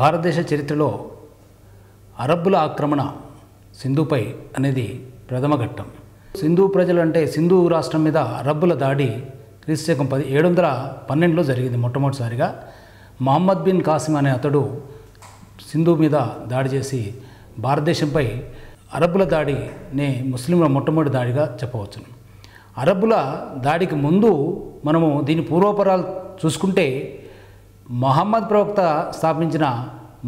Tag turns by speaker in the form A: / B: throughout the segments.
A: భారతదేశ చరిత్రలో అరబ్బుల ఆక్రమణ సింధుపై అనేది ప్రథమ ఘట్టం. సింధు ప్రజలు అంటే సింధు రాష్ట్రం మీద అరబ్బుల దాడి క్రీస్తుశకం 712లో జరిగింది. మొట్టమొదటిసారిగా మహమ్మద్ బిన్ కాసిం అనే అతడు సింధు మీద దాడి చేసి భారతదేశంపై అరబ్బుల దాడిని ముస్లింల మొట్టమొదటి దాడిగా చెప్పవచ్చును. అరబ్బుల దాడికి ముందు మనము దీని పూర్వపరాలు చూసుకుంటే మహమ్మద్ ప్రవక్త స్థాపించిన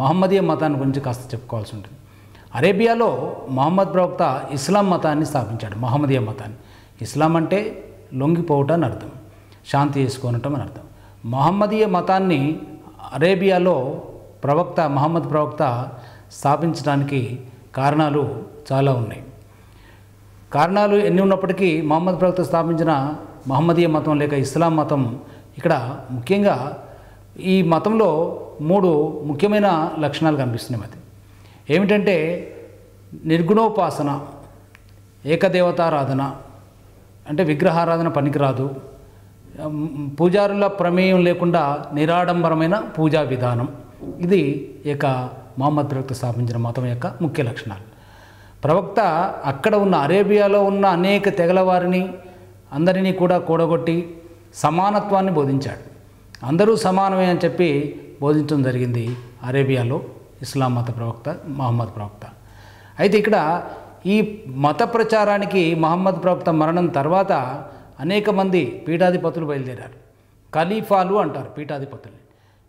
A: మహమ్మదీయ మతాన్ని గురించి కాస్త చెప్పుకోవాల్సి ఉంటుంది. అరేబియాలో మహమ్మద్ ప్రవక్త ఇస్లాం మతాన్ని స్థాపించాడు. మహమ్మదీయ మతాన్ని. ఇస్లాం అంటే లొంగిపోవటం అని అర్థం, శాంతి చేసుకోనటం అని అర్థం. మహమ్మదీయ మతాన్ని అరేబియాలో మహమ్మద్ ప్రవక్త స్థాపించడానికి కారణాలు చాలా ఉన్నాయి. కారణాలు ఎన్ని ఉన్నప్పటికీ మహమ్మద్ ప్రవక్త స్థాపించిన మహమ్మదీయ మతం లేక ఇస్లాం మతం ఇక్కడ ముఖ్యంగా ఈ మతంలో 3 ముఖ్యమైన లక్షణాలు కనిపిస్తున్నాయి. అది ఏమిటంటే నిర్గుణోపాసన, ఏకదేవతారాధన, అంటే విగ్రహారాధన పనికిరాదు, పూజారుల ప్రమేయం లేకుండా నిరాడంబరమైన పూజా విధానం. ఇది మహమ్మద్ ప్రవక్త స్థాపించిన మతం యొక్క ముఖ్య లక్షణాలు. ప్రవక్త అక్కడ ఉన్న అరేబియాలో ఉన్న అనేక తెగల వారిని అందరినీ కూడా కూడగొట్టి సమానత్వాన్ని బోధించాడు. అందరూ సమానమే అని చెప్పి బోధించడం జరిగింది అరేబియాలో ఇస్లాం మత ప్రవక్త మహమ్మద్ ప్రవక్త. అయితే ఇక్కడ ఈ మత ప్రచారానికి మహమ్మద్ ప్రవక్త మరణం తర్వాత అనేక మంది పీఠాధిపతులు బయలుదేరారు. ఖలీఫాలు అంటారు పీఠాధిపతుల్ని.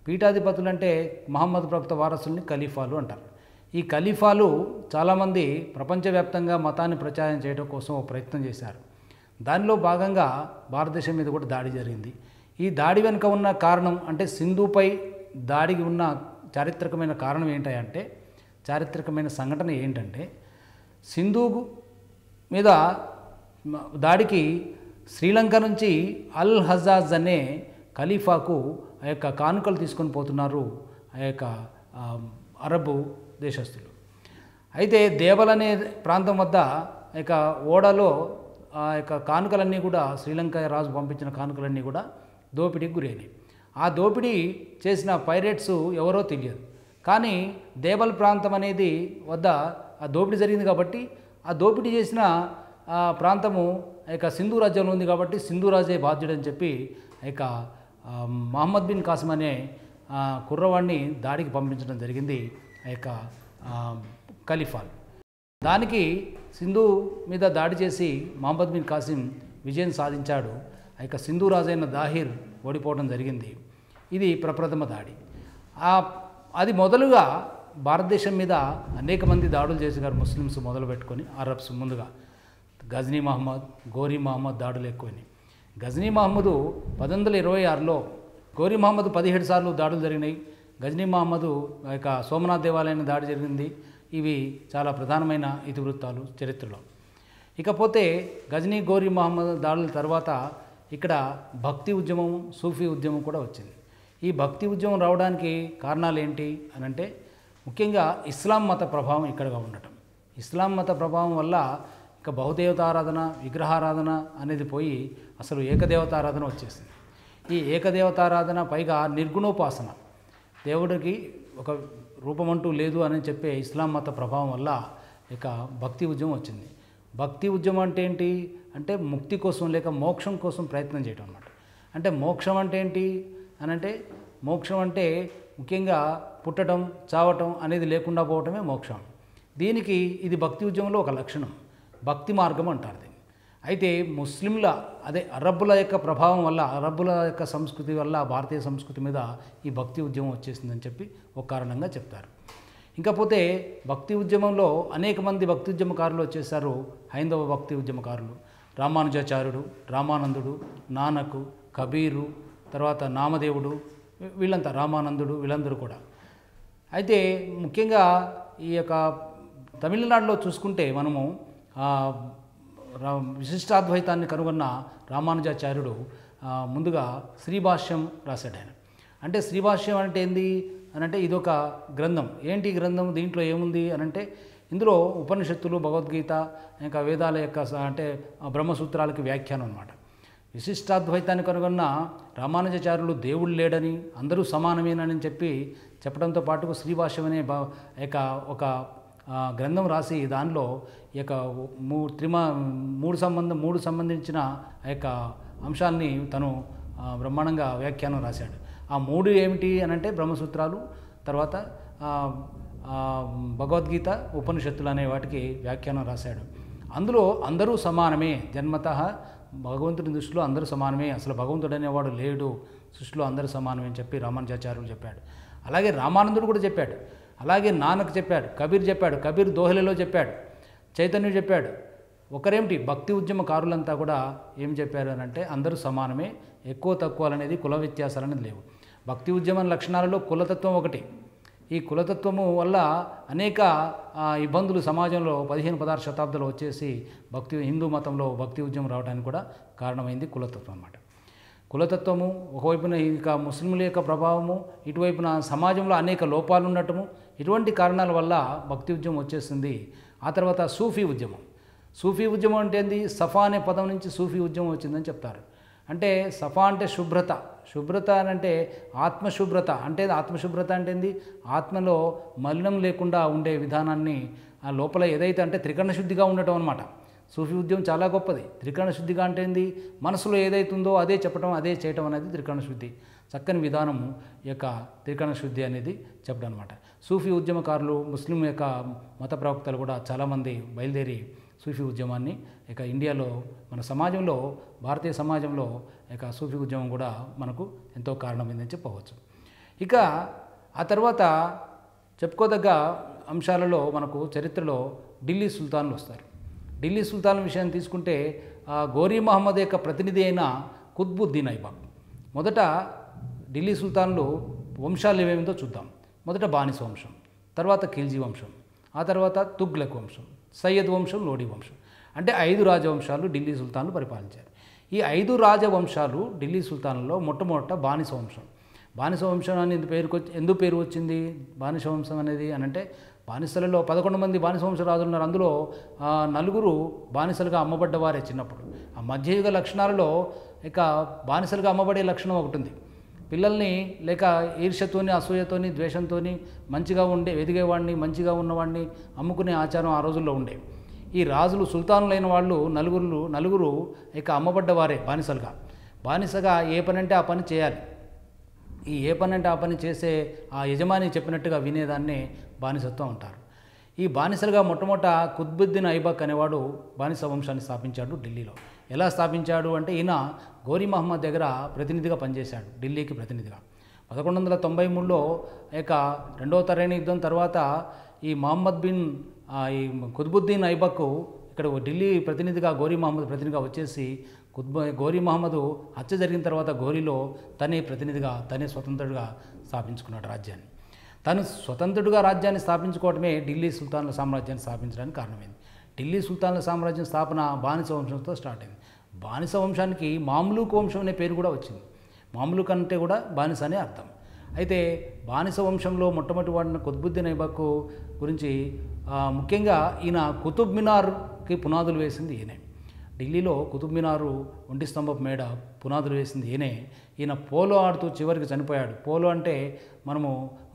A: పీఠాధిపతులు అంటే మహమ్మద్ ప్రవక్త వారసుల్ని ఖలీఫాలు అంటారు. ఈ ఖలీఫాలు చాలామంది ప్రపంచవ్యాప్తంగా మతాన్ని ప్రచారం చేయడం కోసం ఒక ప్రయత్నం చేశారు. దానిలో భాగంగా భారతదేశం మీద కూడా దాడి జరిగింది. ఈ దాడి వెనుక ఉన్న కారణం అంటే సింధుపై దాడికి ఉన్న చారిత్రకమైన కారణం ఏంటంటే, చారిత్రకమైన సంఘటన ఏంటంటే, సింధు మీద దాడికి శ్రీలంక నుంచి అల్ హజాజ్ అనే ఖలీఫాకు కానుకలు తీసుకొని పోతున్నారు అరబు దేశస్తులు. అయితే దేవల్ అనే ప్రాంతం వద్ద ఓడలో కానుకలన్నీ కూడా శ్రీలంక రాజు పంపించిన కానుకలన్నీ కూడా దోపిడీకి గురైనాయి. ఆ దోపిడీ చేసిన పైరేట్స్ ఎవరో తెలియదు, కానీ దేవల్ ప్రాంతం అనేది వద్ద ఆ దోపిడీ జరిగింది కాబట్టి ఆ దోపిడీ చేసిన ప్రాంతము సింధు రాజ్యంలో ఉంది కాబట్టి సింధు రాజే బాధ్యుడని చెప్పి మహమ్మద్ బిన్ కాసిం అనే కుర్రవాడిని దాడికి పంపించడం జరిగింది ఖలీఫాలు. దానికి సింధు మీద దాడి చేసి మహమ్మద్ బిన్ కాసిం విజయం సాధించాడు. సింధు రాజైన దాహిర్ ఓడిపోవడం జరిగింది. ఇది ప్రప్రథమ దాడి. అది మొదలుగా భారతదేశం మీద అనేక మంది దాడులు చేశారు ముస్లిమ్స్ మొదలు పెట్టుకొని. అరబ్స్ ముందుగా గజ్నీ మహమ్మద్, గోరీ మహమ్మద్ దాడులు ఎక్కువని. గజ్నీ మహమ్మదు 1826లో, గోరీ మహమ్మద్ 17 సార్లు దాడులు జరిగినాయి. గజ్నీ మహమ్మదు సోమనాథ్ దేవాలయాన్ని దాడి జరిగింది. ఇవి చాలా ప్రధానమైన ఇతివృత్తాలు చరిత్రలో. ఇకపోతే గజ్నీ గోరీ మహమ్మద్ దాడుల తర్వాత ఇక్కడ భక్తి ఉద్యమం, సూఫీ ఉద్యమం కూడా వచ్చింది. ఈ భక్తి ఉద్యమం రావడానికి కారణాలు ఏంటి అని అంటే, ముఖ్యంగా ఇస్లాం మత ప్రభావం ఇక్కడగా ఉండటం. ఇస్లాం మత ప్రభావం వల్ల బహుదేవతారాధన, విగ్రహారాధన అనేది పోయి అసలు ఏకదేవతారాధన వచ్చేసింది. ఈ ఏకదేవతారాధన పైగా నిర్గుణోపాసన, దేవుడికి ఒక రూపమంటూ లేదు అని చెప్పే ఇస్లాం మత ప్రభావం వల్ల భక్తి ఉద్యమం వచ్చింది. భక్తి ఉద్యమం అంటే ఏంటి అంటే ముక్తి కోసం లేక మోక్షం కోసం ప్రయత్నం చేయడం అన్నమాట. అంటే మోక్షం అంటే ఏంటి అని అంటే, మోక్షం అంటే ముఖ్యంగా పుట్టడం, చావటం అనేది లేకుండా పోవటమే మోక్షం. దీనికి ఇది భక్తి ఉద్యమంలో ఒక లక్షణం, భక్తి మార్గం అంటారు దీన్ని. అయితే ముస్లింల అరబ్బుల యొక్క ప్రభావం వల్ల, అరబ్బుల యొక్క సంస్కృతి వల్ల భారతీయ సంస్కృతి మీద ఈ భక్తి ఉద్యమం వచ్చేసిందని చెప్పి ఒక కారణంగా చెప్తారు. ఇంకపోతే భక్తి ఉద్యమంలో అనేక మంది భక్తి ఉద్యమకారులు వచ్చేసారు. హైందవ భక్తి ఉద్యమకారులు రామానుజాచార్యుడు, రామానందుడు, నానకు, కబీరు, తర్వాత నామదేవుడు, వీళ్ళంతా రామానందుడు, వీళ్ళందరూ కూడా. అయితే ముఖ్యంగా ఈ తమిళనాడులో చూసుకుంటే మనము విశిష్టాద్వైతాన్ని కనుగొన్న రామానుజాచార్యుడు ముందుగా శ్రీభాష్యం రాశాడు ఆయన. అంటే శ్రీభాష్యం అంటే ఏంది అని అంటే ఇదొక గ్రంథం. ఏంటి గ్రంథం, దీంట్లో ఏముంది అని అంటే ఇందులో ఉపనిషత్తులు, భగవద్గీత, ఇంకా వేదాల యొక్క అంటే బ్రహ్మసూత్రాలకి వ్యాఖ్యానం అన్నమాట. విశిష్టాద్వైతాన్ని కనుగొన్న రామానుజాచార్యులు దేవుడు లేడని, అందరూ సమానమేనని చెప్పడంతో పాటు శ్రీభాష్యం అనే ఒక గ్రంథం రాసి దానిలో ఈ యొక్క మూడు సంబంధించిన ఆ యొక్క అంశాలని తను బ్రహ్మాండంగా వ్యాఖ్యానం రాశాడు. ఆ మూడు ఏమిటి అని అంటే బ్రహ్మసూత్రాలు, తర్వాత భగవద్గీత, ఉపనిషత్తులు అనే వాటికి వ్యాఖ్యానం రాశాడు. అందులో అందరూ సమానమే, జన్మతః భగవంతుడి దృష్టిలో అందరూ సమానమే, అసలు భగవంతుడు అనేవాడు లేడు, సృష్టిలో అందరూ సమానమే అని చెప్పి రామానుజాచార్యులు చెప్పాడు. అలాగే రామానందుడు కూడా చెప్పాడు, అలాగే నానక్ చెప్పాడు, కబీర్ చెప్పాడు, కబీర్ దోహలలో చెప్పాడు, చైతన్యుడు చెప్పాడు. ఒకరేమిటి భక్తి ఉద్యమకారులంతా కూడా ఏం చెప్పారు అని అంటే అందరూ సమానమే, ఎక్కువ తక్కువలు అనేది కుల వ్యత్యాసాలు అనేది లేవు. భక్తి ఉద్యమం లక్షణాలలో కులతత్వం ఒకటి. ఈ కులతత్వము వల్ల అనేక ఇబ్బందులు సమాజంలో 15-16 శతాబ్దాలు వచ్చేసి హిందూ మతంలో భక్తి ఉద్యమం రావడానికి కూడా కారణమైంది కులతత్వం అన్నమాట. కులతత్వము ఒకవైపున ఇక ముస్లింల యొక్క ప్రభావము, ఇటువైపున సమాజంలో అనేక లోపాలు ఉండటము, ఇటువంటి కారణాల వల్ల భక్తి ఉద్యమం వచ్చేసింది. ఆ తర్వాత సూఫీ ఉద్యమం. సూఫీ ఉద్యమం అంటే ఏంది? సఫా అనే పదం నుంచి సూఫీ ఉద్యమం వచ్చిందని చెప్తారు. అంటే సఫా అంటే శుభ్రత, శుభ్రత అని అంటే ఆత్మశుభ్రత. అంటే ఆత్మశుభ్రత అంటే ఏంది? ఆత్మలో మలినం లేకుండా ఉండే విధానాన్ని ఆ లోపల ఏదైతే అంటే త్రికరణ శుద్ధిగా ఉండటం అనమాట. సూఫీ ఉద్యమం చాలా గొప్పది. త్రికరణ శుద్ధిగా అంటే ఏంది? మనసులో ఏదైతుందో అదే చెప్పడం, అదే చేయటం అనేది త్రికరణ శుద్ధి. చక్కని విధానము ఈ యొక్క త్రికరణ శుద్ధి అనేది చెప్పడం అనమాట. సూఫీ ఉద్యమకారులు, ముస్లిం యొక్క మత ప్రవక్తలు కూడా చాలామంది బయలుదేరి సూఫీ ఉద్యమాన్ని ఇక ఇండియాలో మన సమాజంలో, భారతీయ సమాజంలో ఇక సూఫీ ఉద్యమం కూడా మనకు ఎంతో కారణమైందని చెప్పవచ్చు. ఇక ఆ తర్వాత చెప్పుకోదగ్గ అంశాలలో మనకు చరిత్రలో ఢిల్లీ సుల్తాన్లు వస్తారు. ఢిల్లీ సుల్తాన్ విషయాన్ని తీసుకుంటే గోరీ మహమ్మద్ యొక్క ప్రతినిధి అయిన కుత్బుద్దీన్ ఐబక్. మొదట ఢిల్లీ సుల్తాన్లు వంశాలు ఏమేమితో చూద్దాం. మొదట బానిస వంశం, తర్వాత ఖిల్జీ వంశం, ఆ తర్వాత తుగ్లక్ వంశం, సయ్యద్ వంశం, లోడీ వంశం. అంటే 5 రాజవంశాలు ఢిల్లీ సుల్తాన్లు పరిపాలించారు. ఈ 5 రాజవంశాలు ఢిల్లీ సుల్తాన్లలో మొట్టమొదట బానిస వంశం. బానిస వంశం అని ఎందుకు పేరు వచ్చింది బానిస వంశం అనేది అని అంటే, బానిసలలో 11 మంది బానిస వంశ రాజులు ఉన్నారు. అందులో 4 బానిసలుగా అమ్మబడ్డవారే చిన్నప్పుడు. ఆ మధ్యయుగ లక్షణాలలో ఇక బానిసలుగా అమ్మబడే లక్షణం ఒకటి ఉంది. పిల్లల్ని లేక ఈర్ష్యతోని, అసూయతోని, ద్వేషంతోని మంచిగా ఎదిగేవాడిని, మంచిగా ఉన్నవాడిని అమ్ముకునే ఆచారం ఆ రోజుల్లో ఉండే. ఈ రాజులు, సుల్తానులైన వాళ్ళు నలుగురు ఇక అమ్మబడ్డవారే బానిసగా ఏ పని అంటే ఆ పని చేయాలి. ఈ ఏ పని అంటే ఆ పని చేసే ఆ యజమాని చెప్పినట్టుగా వినేదాన్నే బానిసత్వం అంటారు. ఈ బానిసలుగా మొట్టమొదట కుత్బుద్దీన్ ఐబక్ అనేవాడు బానిస వంశాన్ని స్థాపించాడు ఢిల్లీలో. ఎలా స్థాపించాడు అంటే, ఈయన గోరీ మహమ్మద్ దగ్గర ప్రతినిధిగా పనిచేశాడు, ఢిల్లీకి ప్రతినిధిగా. 1193లో ఇక 2వ తరైన యుద్ధం తర్వాత ఈ కుత్బుద్దీన్ ఐబక్ ఇక్కడ ఢిల్లీ ప్రతినిధిగా, గోరీ మహమ్మద్ ప్రతినిధిగా వచ్చేసి గోరీ మహమ్మద్ హత్య జరిగిన తర్వాత గోరీలో తనే ప్రతినిధిగా, తనే స్వతంత్రుడిగా స్థాపించుకున్నాడు రాజ్యాన్ని. తను స్వతంత్రుడిగా రాజ్యాన్ని స్థాపించుకోవడమే ఢిల్లీ సుల్తాన్ల సామ్రాజ్యాన్ని స్థాపించడానికి కారణమైంది. ఢిల్లీ సుల్తాన్ల సామ్రాజ్యం స్థాపన బానిస వంశంతో స్టార్ట్ అయింది. బానిస వంశానికి మామ్లూక్ వంశం అనే పేరు కూడా వచ్చింది. మామ్లూక్ అంటే కూడా బానిస అనే అర్థం. అయితే బానిస వంశంలో మొట్టమొదటి వాడిన కుత్బుద్దీన్ ఐబక్ గురించి ముఖ్యంగా ఈయన కుతుబ్ మినార్కి పునాదులు వేసింది ఈయనే. ఢిల్లీలో కుతుబ్ మినారు ఒంటి స్తంభపు మేడ పునాదులు వేసింది ఈయనే. ఈయన పోలో ఆడుతూ చివరికి చనిపోయాడు. పోలో అంటే మనము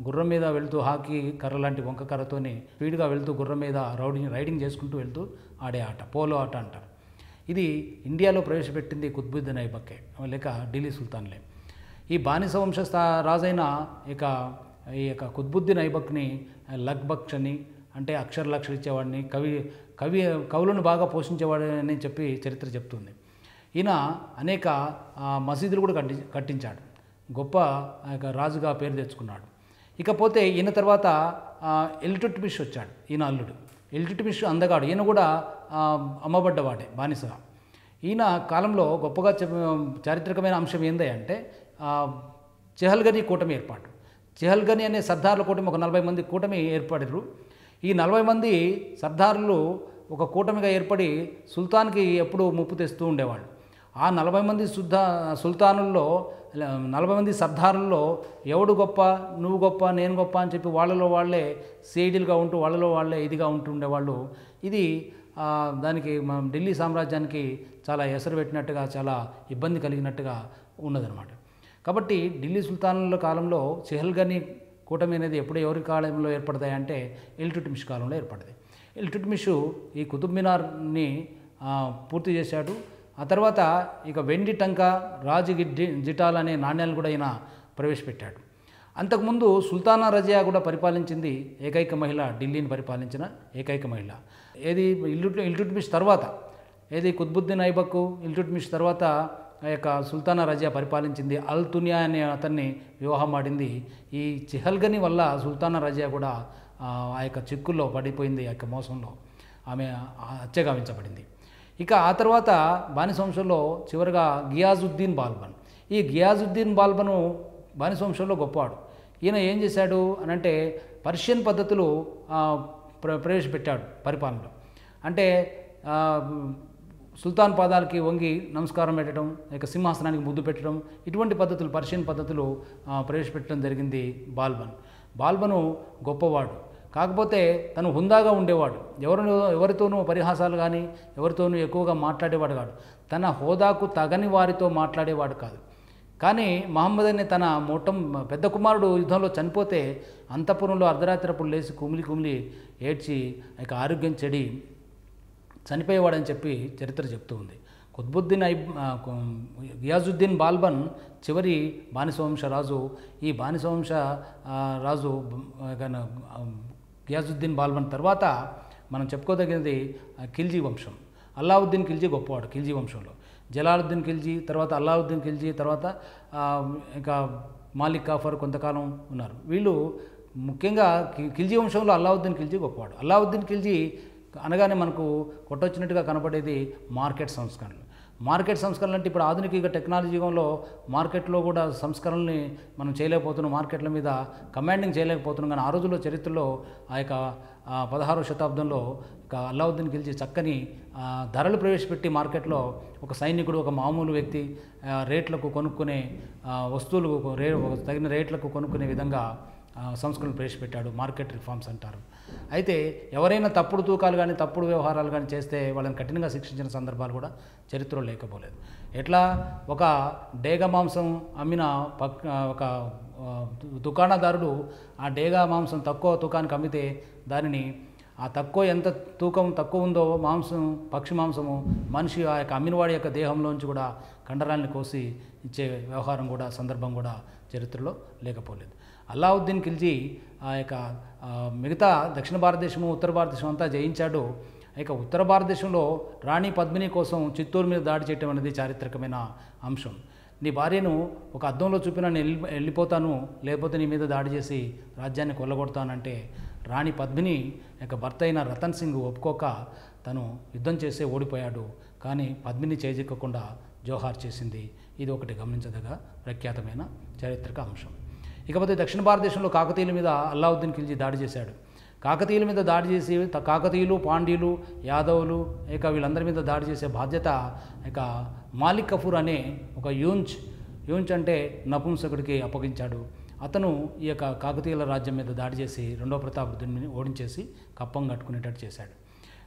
A: గుర్రం మీద వెళ్తూ, హాకీ కర్ర లాంటి వంక కర్రతోని స్పీడ్గా వెళ్తూ గుర్రం మీద రైడింగ్ చేసుకుంటూ వెళ్తూ ఆడే ఆట పోలో ఆట అంటారు. ఇది ఇండియాలో ప్రవేశపెట్టింది కుత్బుద్దీన్ ఐబక్కే, లేక ఢిల్లీ సుల్తాన్లే. ఈ బానిస వంశ రాజైన ఈ యొక్క కుత్బుద్దీన్ ఐబక్ని లక్బక్ష్ అని, అంటే అక్షరాలు ఇచ్చేవాడిని, కవులను బాగా పోషించేవాడని చెప్పి చరిత్ర చెప్తుంది. ఈయన అనేక మసీదులు కూడా కట్టించాడు. గొప్ప రాజుగా పేరు తెచ్చుకున్నాడు. ఇకపోతే ఈయన తర్వాత ఇల్టుట్మిష్ వచ్చాడు, ఈయన అల్లుడు. ఇల్టుట్మిష్ అందగాడు. ఈయన కూడా అమ్మబడ్డవాడే బానిసగా. ఈయన కాలంలో గొప్పగా చారిత్రకమైన అంశం ఏంది అంటే చెహల్గనీ కూటమి ఏర్పాటు. చెహల్గనీ అనే సర్దార్ల కూటమి, ఒక 40 మంది కూటమి ఏర్పడారు. ఈ 40 మంది సర్దారులు ఒక కూటమిగా ఏర్పడి సుల్తాన్కి ఎప్పుడూ ముప్పు తెస్తూ ఉండేవాళ్ళు. ఆ 40 మంది సుల్తానుల్లో 40 మంది సర్దారుల్లో ఎవడు గొప్ప, నువ్వు గొప్ప, నేను గొప్ప అని చెప్పి వాళ్ళలో వాళ్ళే సేడిలుగా ఉంటూ వాళ్ళలో వాళ్ళే ఇదిగా ఉంటుండేవాళ్ళు. ఇది దానికి మనం ఢిల్లీ సామ్రాజ్యానికి చాలా ఎసరు పెట్టినట్టుగా, చాలా ఇబ్బంది కలిగినట్టుగా ఉన్నదన్నమాట. కాబట్టి ఢిల్లీ సుల్తానుల కాలంలో చెహల్గనీ కూటమి అనేది ఎప్పుడు ఎవరి కాలంలో ఏర్పడతాయంటే ఇల్టుట్మిష్ కాలంలో ఏర్పడింది. ఇల్టుట్మిష్ ఈ కుతుబ్ మినార్ని పూర్తి చేశాడు. ఆ తర్వాత ఇక వెండి టంకా, రాజ్ జిటాల్ అనే నాణ్యాలను కూడా ఈయన ప్రవేశపెట్టాడు. అంతకుముందు సుల్తానా రజియా కూడా పరిపాలించింది, ఏకైక మహిళ, ఢిల్లీని పరిపాలించిన ఏకైక మహిళ. ఏది ఇల్టుట్మిష్ తర్వాత, ఏది కుత్బుద్దీన్ ఐబక్, ఇల్టుట్మిష్ తర్వాత ఆ యొక్క సుల్తానా రజియా పరిపాలించింది. అల్ తునియా అనే అతన్ని వివాహం ఆడింది. ఈ చెహల్గనీ వల్ల సుల్తానా రజియా కూడా ఆ యొక్క చిక్కుల్లో పడిపోయింది, ఆ యొక్క మోసంలో ఆమె హత్యగావించబడింది. ఇక ఆ తర్వాత బానిస వంశంలో చివరిగా గియాజుద్దీన్ బాల్బన్. ఈ గియాజుద్దీన్ బాల్బను బానిస వంశంలో గొప్పవాడు. ఈయన ఏం చేశాడు అనంటే పర్షియన్ పద్ధతులు ప్రవేశపెట్టాడు పరిపాలనలో. అంటే సుల్తాన్ పాదాలకి వంగి నమస్కారం పెట్టడం, ఇక సింహాసనానికి ముద్దు పెట్టడం, ఇటువంటి పద్ధతులు, పర్షియన్ పద్ధతులు ప్రవేశపెట్టడం జరిగింది బాల్బను గొప్పవాడు. కాకపోతే తను హుందాగా ఉండేవాడు. ఎవరితోనూ పరిహాసాలు కానీ ఎవరితోనూ ఎక్కువగా మాట్లాడేవాడు కాదు. తన హోదాకు తగని వారితో మాట్లాడేవాడు కాదు. కానీ మహమ్మద్ అనే తన పెద్ద కుమారుడు యుద్ధంలో చనిపోతే అంతఃపురంలో అర్ధరాత్రప్పుడు లేచి కుమిలి ఏడ్చి ఇక ఆరోగ్యం చెడి చనిపోయేవాడని చెప్పి చరిత్ర చెప్తూ ఉంది. గియాజుద్దీన్ బాల్బన్ చివరి బానిసవంశ రాజు. ఈ బానిసవంశ రాజు గియాజుద్దీన్ బాల్బన్ తర్వాత మనం చెప్పుకోదగినది ఖిల్జీ వంశం. అల్లావుద్దీన్ ఖిల్జీ గొప్పవాడు. ఖిల్జీ వంశంలో జలాలుద్దీన్ ఖిల్జీ, తర్వాత అల్లావుద్దీన్ ఖిల్జీ, తర్వాత ఇంకా మాలిక్ కాఫర్ కొంతకాలం ఉన్నారు. వీళ్ళు ముఖ్యంగా ఖిల్జీ వంశంలో అల్లావుద్దీన్ ఖిల్జీ గొప్పవాడు. అల్లావుద్దీన్ ఖిల్జీ అనగానే మనకు కొట్టొచ్చినట్టుగా కనపడేది మార్కెట్ సంస్కరణలు. మార్కెట్ సంస్కరణలు అంటే ఇప్పుడు ఆధునిక టెక్నాలజీ యుగంలో మార్కెట్లో కూడా సంస్కరణల్ని మనం చేయలేకపోతున్నాం, మార్కెట్ల మీద కమాండింగ్ చేయలేకపోతున్నాం. కానీ ఆ రోజుల్లో చరిత్రలో ఆ యొక్క 16వ శతాబ్దంలో ఇక అల్లావుద్దీన్ ఖిల్జీ చక్కని ధరలు ప్రవేశపెట్టి మార్కెట్లో ఒక సైనికుడు, ఒక మామూలు వ్యక్తి రేట్లకు కొనుక్కునే వస్తువులు తగిన రేట్లకు కొనుక్కునే విధంగా సంస్కరణలు ప్రవేశపెట్టాడు. మార్కెట్ రిఫార్మ్స్ అంటారు. అయితే ఎవరైనా తప్పుడు తూకాలు కానీ తప్పుడు వ్యవహారాలు కానీ చేస్తే వాళ్ళని కఠినంగా శిక్షించిన సందర్భాలు కూడా చరిత్రలో లేకపోలేదు. ఎట్లా ఒక డేగ మాంసం అమ్మిన ఒక దుకాణదారుడు ఆ డేగ మాంసం తక్కువ తూకానికి అమ్మితే దానిని ఆ ఎంత తూకం తక్కువ ఉందో పక్షి మాంసము మనిషి ఆ యొక్క అమ్మినవాడి యొక్క దేహంలోంచి కూడా కండరాల్ని కోసి ఇచ్చే వ్యవహారం కూడా, సందర్భం కూడా చరిత్రలో లేకపోలేదు. అల్లావుద్దీన్ ఖిల్జీ ఆ యొక్క మిగతా దక్షిణ భారతదేశము, ఉత్తర భారతదేశం అంతా జయించాడు. ఇక ఉత్తర భారతదేశంలో రాణి పద్మిని కోసం చిత్తూరు మీద దాడి చేయటం అనేది చారిత్రకమైన అంశం. నీ భార్యను ఒక అద్దంలో చూపినా నేను వెళ్ళిపోతాను, లేకపోతే నీ మీద దాడి చేసి రాజ్యాన్ని కొల్లగొడతానంటే రాణి పద్మిని యొక్క భర్త అయిన రతన్ సింగ్ ఒప్పుకోక తను యుద్ధం చేసే ఓడిపోయాడు. కానీ పద్మిని చేజిక్కకుండా జోహార్ చేసింది. ఇది ఒకటి గమనించదగ ప్రఖ్యాతమైన చారిత్రక అంశం. ఇకపోతే దక్షిణ భారతదేశంలో కాకతీయుల మీద అల్లావుద్దీన్ ఖిల్జీ దాడి చేశాడు. కాకతీయుల మీద దాడి చేసి కాకతీయులు, పాండ్యులు, యాదవులు ఇక వీళ్ళందరి మీద దాడి చేసే బాధ్యత ఇక మాలిక్ కఫూర్ అనే ఒక యూంచ్ అంటే నపుంసకుడికి అప్పగించాడు. అతను ఈ యొక్క కాకతీయుల రాజ్యం మీద దాడి చేసి రెండవ ప్రతాపరుద్రుడిని ఓడించేసి కప్పం కట్టుకునేటట్టు చేశాడు.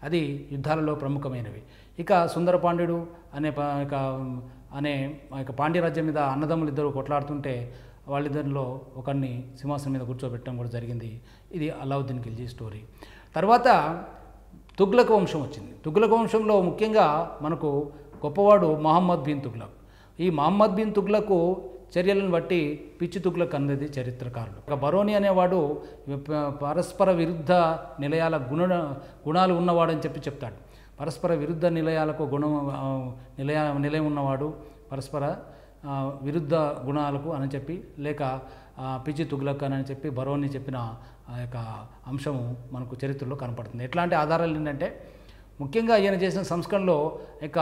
A: అది యుద్ధాలలో ప్రముఖమైనవి. ఇక సుందరపాండ్యుడు అనే పాండ్య రాజ్యం మీద అన్నదమ్ములు ఇద్దరు కొట్లాడుతుంటే వాళ్ళిద్దరిలో ఒకరిని సింహాసనం మీద కూర్చోబెట్టడం కూడా జరిగింది. ఇది అల్లావుద్దీన్ ఖిల్జీ స్టోరీ. తర్వాత తుగ్లక్ వంశం వచ్చింది. తుగ్లక్ వంశంలో ముఖ్యంగా మనకు గొప్పవాడు మహమ్మద్ బిన్ తుగ్లక్. ఈ మహమ్మద్ బిన్ తుగ్లక్ చర్యలను బట్టి పిచ్చి తుగ్లక్ అనేది చరిత్రకారులు. బరోని అనేవాడు పరస్పర విరుద్ధ నిలయాల గుణాలు ఉన్నవాడని చెప్తాడు. పరస్పర విరుద్ధ నిలయాలకు నిలయం ఉన్నవాడు, పరస్పర విరుద్ధ గుణాలకు అని చెప్పి, లేక పిచ్చి తుగ్లక్ అని చెప్పి బరోని చెప్పిన ఆ యొక్క అంశము మనకు చరిత్రలో కనపడుతుంది. ఎట్లాంటి ఆధారాలు ఏంటంటే ముఖ్యంగా ఈయన చేసిన సంస్కరణలో ఇక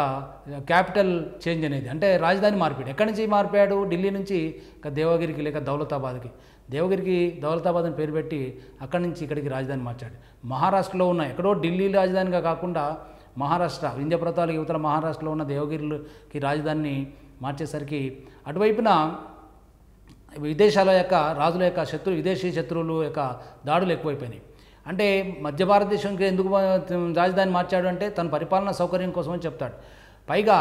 A: క్యాపిటల్ చేంజ్ అనేది, అంటే రాజధాని మార్పిడి. ఎక్కడి నుంచి మారిపోయాడు? ఢిల్లీ నుంచి ఇక దేవగిరికి లేక దౌలతాబాద్కి. దౌలతాబాద్ అని పేరు పెట్టి అక్కడి నుంచి ఇక్కడికి రాజధాని మార్చాడు. మహారాష్ట్రలో ఉన్న ఎక్కడో ఢిల్లీ రాజధానిగా కాకుండా మహారాష్ట్ర, వింధ్య పర్వతాల యువతల మహారాష్ట్రలో ఉన్న దేవగిరికి రాజధానిని మార్చేసరికి అటువైపున విదేశాల యొక్క రాజుల యొక్క విదేశీ శత్రువులు యొక్క దాడులు ఎక్కువైపోయినాయి. అంటే మధ్య భారతదేశంకి ఎందుకు రాజధాని మార్చాడు అంటే తన పరిపాలనా సౌకర్యం కోసమని చెప్తాడు. పైగా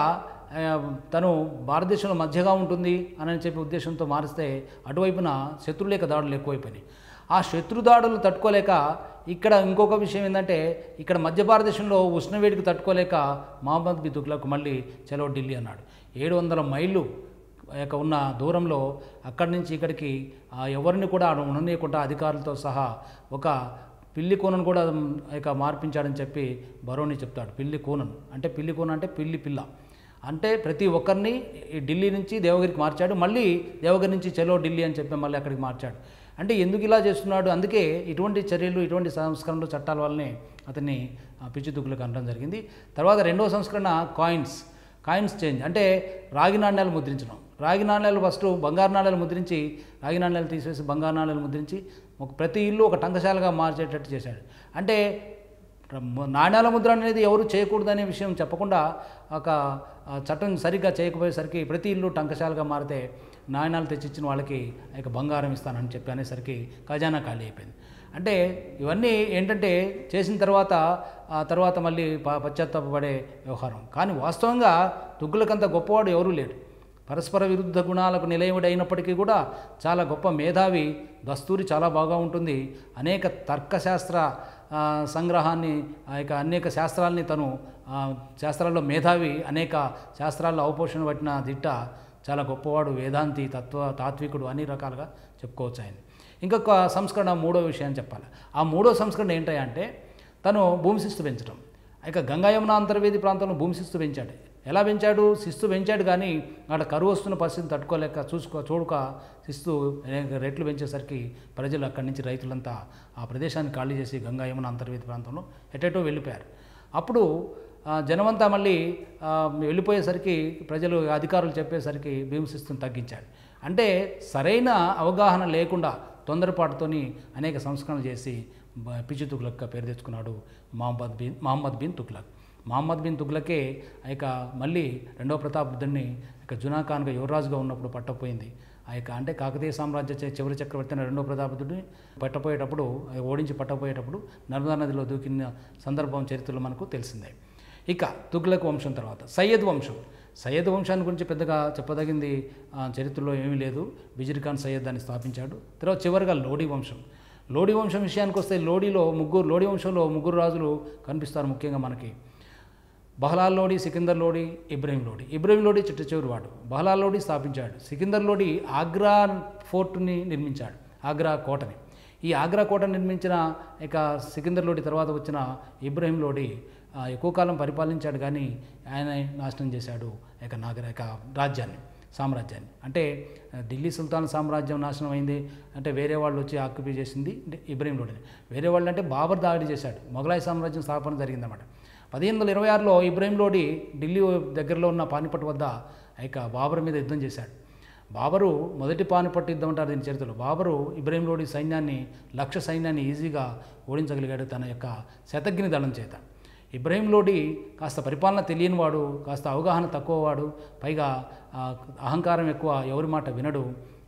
A: తను భారతదేశంలో మధ్యగా ఉంటుంది అని చెప్పి ఉద్దేశంతో మారిస్తే అటువైపున శత్రులేఖ దాడులు ఎక్కువైపోయినాయి. ఆ శత్రు దాడులు తట్టుకోలేక ఇక్కడ ఇంకొక విషయం ఏంటంటే ఇక్కడ మధ్య భారతదేశంలో ఉష్ణవేడికి తట్టుకోలేక మహమ్మద్ బిన్ తుగ్లక్ మళ్ళీ చలో ఢిల్లీ అన్నాడు. 700 మైళ్ళు ఉన్న దూరంలో అక్కడి నుంచి ఇక్కడికి ఎవరిని కూడా ఉండనీయకుండా అధికారులతో సహా ఒక పిల్లి కూనను కూడా మార్పించాడని చెప్పి బరోని చెప్తాడు. పిల్లి కూనను అంటే పిల్లి కూన అంటే పిల్లి పిల్ల అంటే ప్రతి ఒక్కరిని ఢిల్లీ నుంచి దేవగిరికి మార్చాడు. మళ్ళీ దేవగిరి నుంచి చలో ఢిల్లీ అని చెప్పి మళ్ళీ అక్కడికి మార్చాడు. అంటే ఎందుకు ఇలా చేస్తున్నాడు? అందుకే ఇటువంటి చర్యలు ఇటువంటి సంస్కరణలు చట్టాల వల్లనే అతన్ని పిచ్చి తుగ్లక్ అనడం జరిగింది. తర్వాత రెండవ సంస్కరణ కాయిన్స్ చేంజ్ అంటే రాగి నాణ్యాలు ముద్రించడం. రాగి నాణ్యాలు ఫస్ట్ బంగారు నాణ్యాలు ముద్రించి రాగి నాణ్యాలు తీసేసి బంగారు నాణ్యాలు ముద్రించి ప్రతి ఇల్లు ఒక టంకశాలగా మార్చేటట్టు చేశాడు. అంటే నాణ్యాల ముద్ర అనేది ఎవరు చేయకూడదనే విషయం చెప్పకుండా ఒక చట్టం సరిగ్గా చేయకపోయేసరికి ప్రతి ఇల్లు టంకశాలగా మారితే నాణ్యాలు తెచ్చిచ్చిన వాళ్ళకి బంగారం ఇస్తానని చెప్పి అనేసరికి ఖజానా ఖాళీ అయిపోయింది. అంటే ఇవన్నీ ఏంటంటే చేసిన తర్వాత మళ్ళీ పశ్చాత్తాపపడే వ్యవహారం. కానీ వాస్తవంగా తుగ్లకంత గొప్పవాడు ఎవరూ లేడు. పరస్పర విరుద్ధ గుణాలకు నిలయముడి అయినప్పటికీ కూడా చాలా గొప్ప మేధావి. దస్తూరి చాలా బాగా ఉంటుంది. అనేక తర్కశాస్త్ర సంగ్రహాన్ని అనేక శాస్త్రాలని తను శాస్త్రాల్లో మేధావి. అనేక శాస్త్రాల్లో అవపోషణ పట్టిన దిట్ట. చాలా గొప్పవాడు, వేదాంతి, తాత్వికుడు, అన్ని రకాలుగా చెప్పుకోవచ్చు ఆయన. ఇంకొక సంస్కరణ మూడో విషయాన్ని చెప్పాలి. ఆ మూడో సంస్కరణ ఏంటంటే తను భూమి శిస్తు పెంచడం. గంగా యమున అంతర్వేది ప్రాంతంలో భూమి శిస్తు పెంచాడు. ఎలా పెంచాడు? శిస్తు పెంచాడు కానీ అక్కడ కరువు వస్తున్న పరిస్థితిని తట్టుకోలేక చూడక శిస్తు రెట్లు పెంచేసరికి ప్రజలు అక్కడి నుంచి రైతులంతా ఆ ప్రదేశాన్ని ఖాళీ చేసి గంగా యమున అంతర్వేది ప్రాంతంలో ఎటెటో వెళ్ళిపోయారు. అప్పుడు జనమంతా మళ్ళీ వెళ్ళిపోయేసరికి ప్రజలు అధికారులు చెప్పేసరికి భూమి శిస్తుని తగ్గించాడు. అంటే సరైన అవగాహన లేకుండా తొందరపాటుతోని అనేక సంస్కరణలు చేసి పిచ్చి తుగ్లక్గా పేరు తెచ్చుకున్నాడు మహమ్మద్ బిన్ తుగ్లక్. మహమ్మద్ బిన్ తుగ్లకే మళ్ళీ రెండవ ప్రతాపరుద్రుడిని జునా ఖాన్గా యువరాజుగా ఉన్నప్పుడు పట్టపోయింది. అంటే కాకతీయ సామ్రాజ్య చివరి చక్రవర్తి రెండవ ప్రతాపరుద్రుడిని పట్టపోయేటప్పుడు ఓడించి పట్టపోయేటప్పుడు నర్మదా నదిలో దూకిన సందర్భం చరిత్రలో మనకు తెలిసిందే. తుగ్లక్ వంశం తర్వాత సయ్యద్ వంశాన్ని గురించి పెద్దగా చెప్పదగింది చరిత్రలో ఏమీ లేదు. బిజిర్ ఖాన్ సయ్యద్ దాన్ని స్థాపించాడు. తర్వాత చివరిగా లోడీ వంశం విషయానికి వస్తే లోడీ వంశంలో ముగ్గురు రాజులు కనిపిస్తారు ముఖ్యంగా మనకి. బహ్లాల్ లోడీ, సికిందర్ లోడీ, ఇబ్రహీం లోడీ చిట్ట చివరి వాడు. బహ్లాల్ లోడీ స్థాపించాడు. సికిందర్ లోడీ ఆగ్రా ఫోర్ట్ని నిర్మించాడు, ఆగ్రా కోటని. ఈ ఆగ్రా కోటను నిర్మించిన సికిందర్ లోడీ తర్వాత వచ్చిన ఇబ్రహీం లోడీ ఎక్కువ కాలం పరిపాలించాడు కానీ ఆయన నాశనం చేశాడు సామ్రాజ్యాన్ని. అంటే ఢిల్లీ సుల్తాన్ సామ్రాజ్యం నాశనం అయింది అంటే వేరే వాళ్ళు వచ్చి ఆక్యుపై చేసింది ఇబ్రహీం లోడీని. వేరే వాళ్ళు అంటే బాబర్ దాడి చేశాడు. మొఘలాయి సామ్రాజ్యం స్థాపన జరిగిందన్నమాట. 1526లో ఇబ్రహీం లోడీ ఢిల్లీ దగ్గరలో ఉన్న పానిపట్ వద్ద బాబర్ మీద యుద్ధం చేశాడు. బాబరు మొదటి పానిపట్టు యుద్ధం అంటారు దీని చరిత్రలో. బాబరు ఇబ్రహీం లోడీ సైన్యాన్ని 1,00,000 సైన్యాన్ని ఈజీగా ఓడించగలిగాడు తన శతఘ్ని దళం చేత. ఇబ్రహీం లోడీ కాస్త పరిపాలన తెలియనివాడు, కాస్త అవగాహన తక్కువవాడు, పైగా అహంకారం ఎక్కువ, ఎవరి మాట వినడు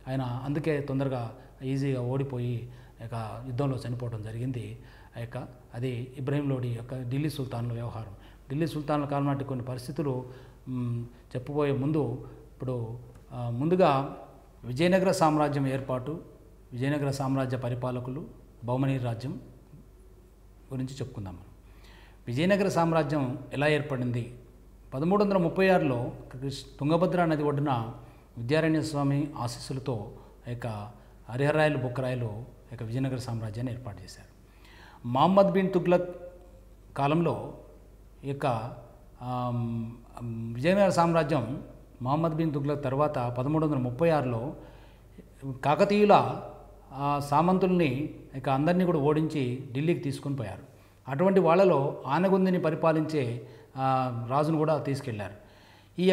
A: ఆయన. అందుకే తొందరగా ఈజీగా ఓడిపోయి యుద్ధంలో చనిపోవడం జరిగింది. అది ఇబ్రహీం లోడీ ఢిల్లీ సుల్తాన్ల వ్యవహారం. ఢిల్లీ సుల్తాన్ల కాలం నాటి కొన్ని పరిస్థితులు చెప్పబోయే ముందుగా విజయనగర సామ్రాజ్యం ఏర్పాటు, విజయనగర సామ్రాజ్య పరిపాలకులు, బహుమనీ రాజ్యం గురించి చెప్పుకుందాం మనం. విజయనగర సామ్రాజ్యం ఎలా ఏర్పడింది? 1336లో తుంగభద్ర నది ఒడ్డున విద్యారణ్య స్వామి ఆశీస్సులతో హరిహరాయలు బుక్కరాయలు విజయనగర సామ్రాజ్యాన్ని ఏర్పాటు చేశారు. మహమ్మద్ బిన్ తుగ్లక్ కాలంలో విజయనగర సామ్రాజ్యం మహమ్మద్ బిన్ తుగ్లక్ తర్వాత 1336లో కాకతీయుల సామంతుల్ని అందరినీ కూడా ఓడించి ఢిల్లీకి తీసుకొని పోయారు. అటువంటి వాళ్ళలో ఆనగొందిని పరిపాలించే రాజును కూడా తీసుకెళ్లారు. ఈ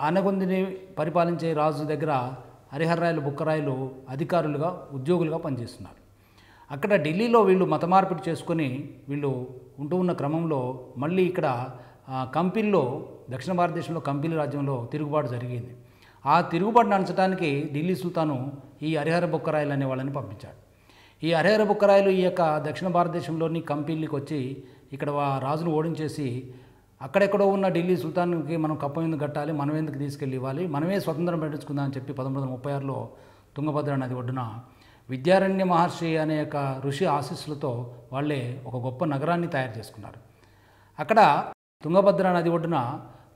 A: ఆనగొందిని పరిపాలించే రాజు దగ్గర హరిహర్రాయలు బుక్కరాయలు అధికారులుగా ఉద్యోగులుగా పనిచేస్తున్నారు. అక్కడ ఢిల్లీలో వీళ్ళు మత మార్పిడి చేసుకొని వీళ్ళు ఉంటూ ఉన్న క్రమంలో మళ్ళీ ఇక్కడ కంపిల్లో దక్షిణ భారతదేశంలో కంపిలి రాజ్యంలో తిరుగుబాటు జరిగింది. ఆ తిరుగుబాటును అణచడానికి ఢిల్లీ సుల్తాను ఈ హరిహర బుక్కరాయలు అనే వాళ్ళని పంపించాడు. ఈ హరిహర బుక్కరాయలు ఈ యొక్క దక్షిణ భారతదేశంలోని కంపిల్లికి వచ్చి ఇక్కడ రాజును ఓడించేసి అక్కడెక్కడో ఉన్న ఢిల్లీ సుల్తాన్కి మనం కప్పం ఎందుకు కట్టాలి, మనం ఎందుకు తీసుకెళ్ళి ఇవ్వాలి, మనమే స్వతంత్రం పెట్టించుకుందాం అని చెప్పి 1136లో తుంగభద్ర నది ఒడ్డున విద్యారణ్య మహర్షి అనే యొక్క ఋషి ఆశీస్సులతో వాళ్ళే ఒక గొప్ప నగరాన్ని తయారు చేసుకున్నారు. అక్కడ తుంగభద్ర నది ఒడ్డున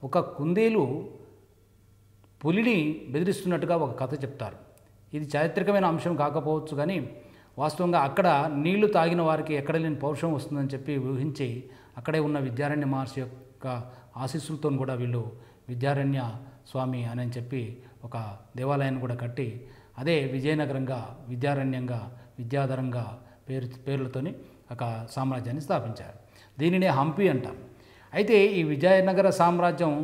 A: ఒక కుందేలు పులిని బెదిరిస్తున్నట్టుగా ఒక కథ చెప్తారు. ఇది చారిత్రకమైన అంశం కాకపోవచ్చు, కానీ వాస్తవంగా అక్కడ నీళ్లు తాగిన వారికి ఎక్కడ లేని పౌరుషం వస్తుందని చెప్పి ఊహించి అక్కడే ఉన్న విద్యారణ్య మహర్షి యొక్క ఆశీస్సులతో కూడా వీళ్ళు విద్యారణ్య స్వామి అని చెప్పి ఒక దేవాలయాన్ని కూడా కట్టి అదే విజయనగరంగా, విద్యారణ్యంగా, విద్యాధరంగా పేర్లతోని ఒక సామ్రాజ్యాన్ని స్థాపించారు. దీనినే హంపి అంటాం. అయితే ఈ విజయనగర సామ్రాజ్యం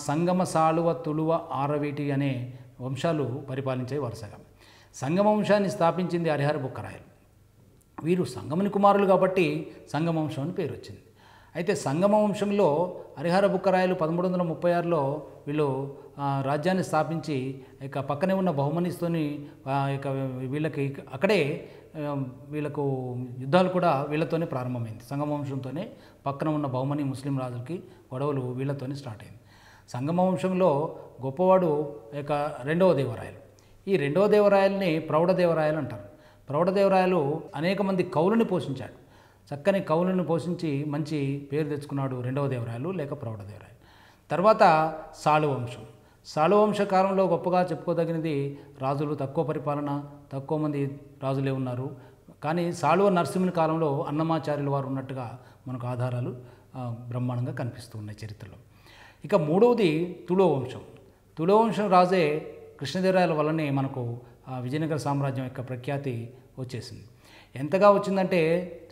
A: సంగమ, సాళువ, తుళువ, ఆరవీటి అనే వంశాలు పరిపాలించే వరుసగా. సంగమ వంశాన్ని స్థాపించింది హరిహర బుక్కరాయలు. వీరు సంగముని కుమారులు కాబట్టి సంగమ వంశం అని పేరు వచ్చింది. అయితే సంగమ వంశంలో హరిహర బుక్కరాయలు 1336లో వీళ్ళు రాజ్యాన్ని స్థాపించి ఇక పక్కనే ఉన్న బహుమనిస్తోని ఇక వీళ్ళకి అక్కడే వీళ్ళకు యుద్ధాలు కూడా వీళ్ళతోనే ప్రారంభమైంది. సంగమ వంశంతోనే పక్కన ఉన్న బహుమని ముస్లిం రాజులకి గొడవలు వీళ్ళతోనే స్టార్ట్ అయింది. సంగమ వంశంలో గొప్పవాడు ఇక రెండవ దేవరాయలు. ఈ రెండవ దేవరాయల్ని ప్రౌఢదేవరాయలు అంటారు. ప్రౌఢదేవరాయలు అనేక మంది కవులను పోషించాడు. చక్కని కవులను పోషించి మంచి పేరు తెచ్చుకున్నాడు రెండవ దేవరాయలు లేక ప్రౌఢదేవరాయలు. తర్వాత సాళువంశం. సాళువంశ కాలంలో గొప్పగా చెప్పుకోదగినది రాజులు తక్కువ పరిపాలన, తక్కువ మంది రాజులే ఉన్నారు. కానీ సాళువ నరసింహుని కాలంలో అన్నమాచార్యుల వారు ఉన్నట్టుగా మనకు ఆధారాలు బ్రహ్మాండంగా కనిపిస్తూ ఉన్నాయి చరిత్రలో. ఇక మూడవది తుళవంశం. తుళవంశం రాజే కృష్ణదేవరాయల వల్లనే మనకు విజయనగర సామ్రాజ్యం యొక్క ప్రఖ్యాతి వచ్చేసింది. ఎంతగా వచ్చిందంటే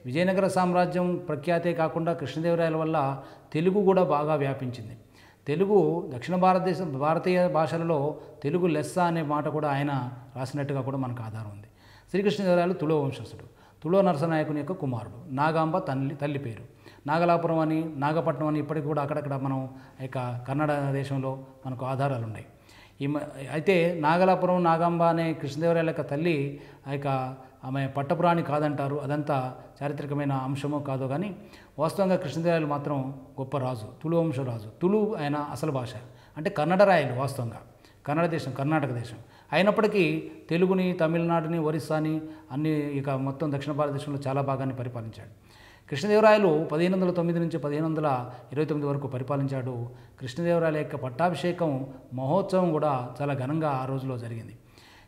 A: విజయనగర సామ్రాజ్యం ప్రఖ్యాతే కాకుండా కృష్ణదేవరాయల వల్ల తెలుగు కూడా బాగా వ్యాపించింది. తెలుగు దక్షిణ భారతీయ భాషలలో తెలుగు లెస్స అనే మాట కూడా ఆయన రాసినట్టుగా కూడా మనకు ఆధారం ఉంది. శ్రీకృష్ణదేవరాయలు తుళో వంశస్థుడు. తుళో నరసనాయకుని యొక్క కుమారుడు. నాగాంబ తల్లి పేరు. నాగలాపురం అని, నాగపట్నం అని ఇప్పటికి కూడా అక్కడక్కడ మనం ఇక కన్నడ దేశంలో మనకు ఆధారాలు ఉన్నాయి. అయితే నాగలాపురం నాగాంబ అనే కృష్ణదేవరాయల యొక్క తల్లి ఇక ఆమె పట్టపురాణి కాదంటారు. అదంతా చారిత్రకమైన అంశమో కాదో కానీ వాస్తవంగా కృష్ణదేవరాయలు మాత్రం గొప్ప రాజు, తుళు వంశ రాజు. తుళు ఆయన అసలు భాష అంటే కన్నడ రాయలు. వాస్తవంగా కన్నడ దేశం, కర్ణాటక దేశం అయినప్పటికీ తెలుగుని, తమిళనాడుని, ఒరిస్సాని అన్ని ఇక మొత్తం దక్షిణ భారతదేశంలో చాలా భాగాన్ని పరిపాలించాడు. కృష్ణదేవరాయలు 1509 నుంచి 1529 వరకు పరిపాలించాడు. కృష్ణదేవరాయల యొక్క పట్టాభిషేకం మహోత్సవం కూడా చాలా ఘనంగా ఆ రోజులో జరిగింది.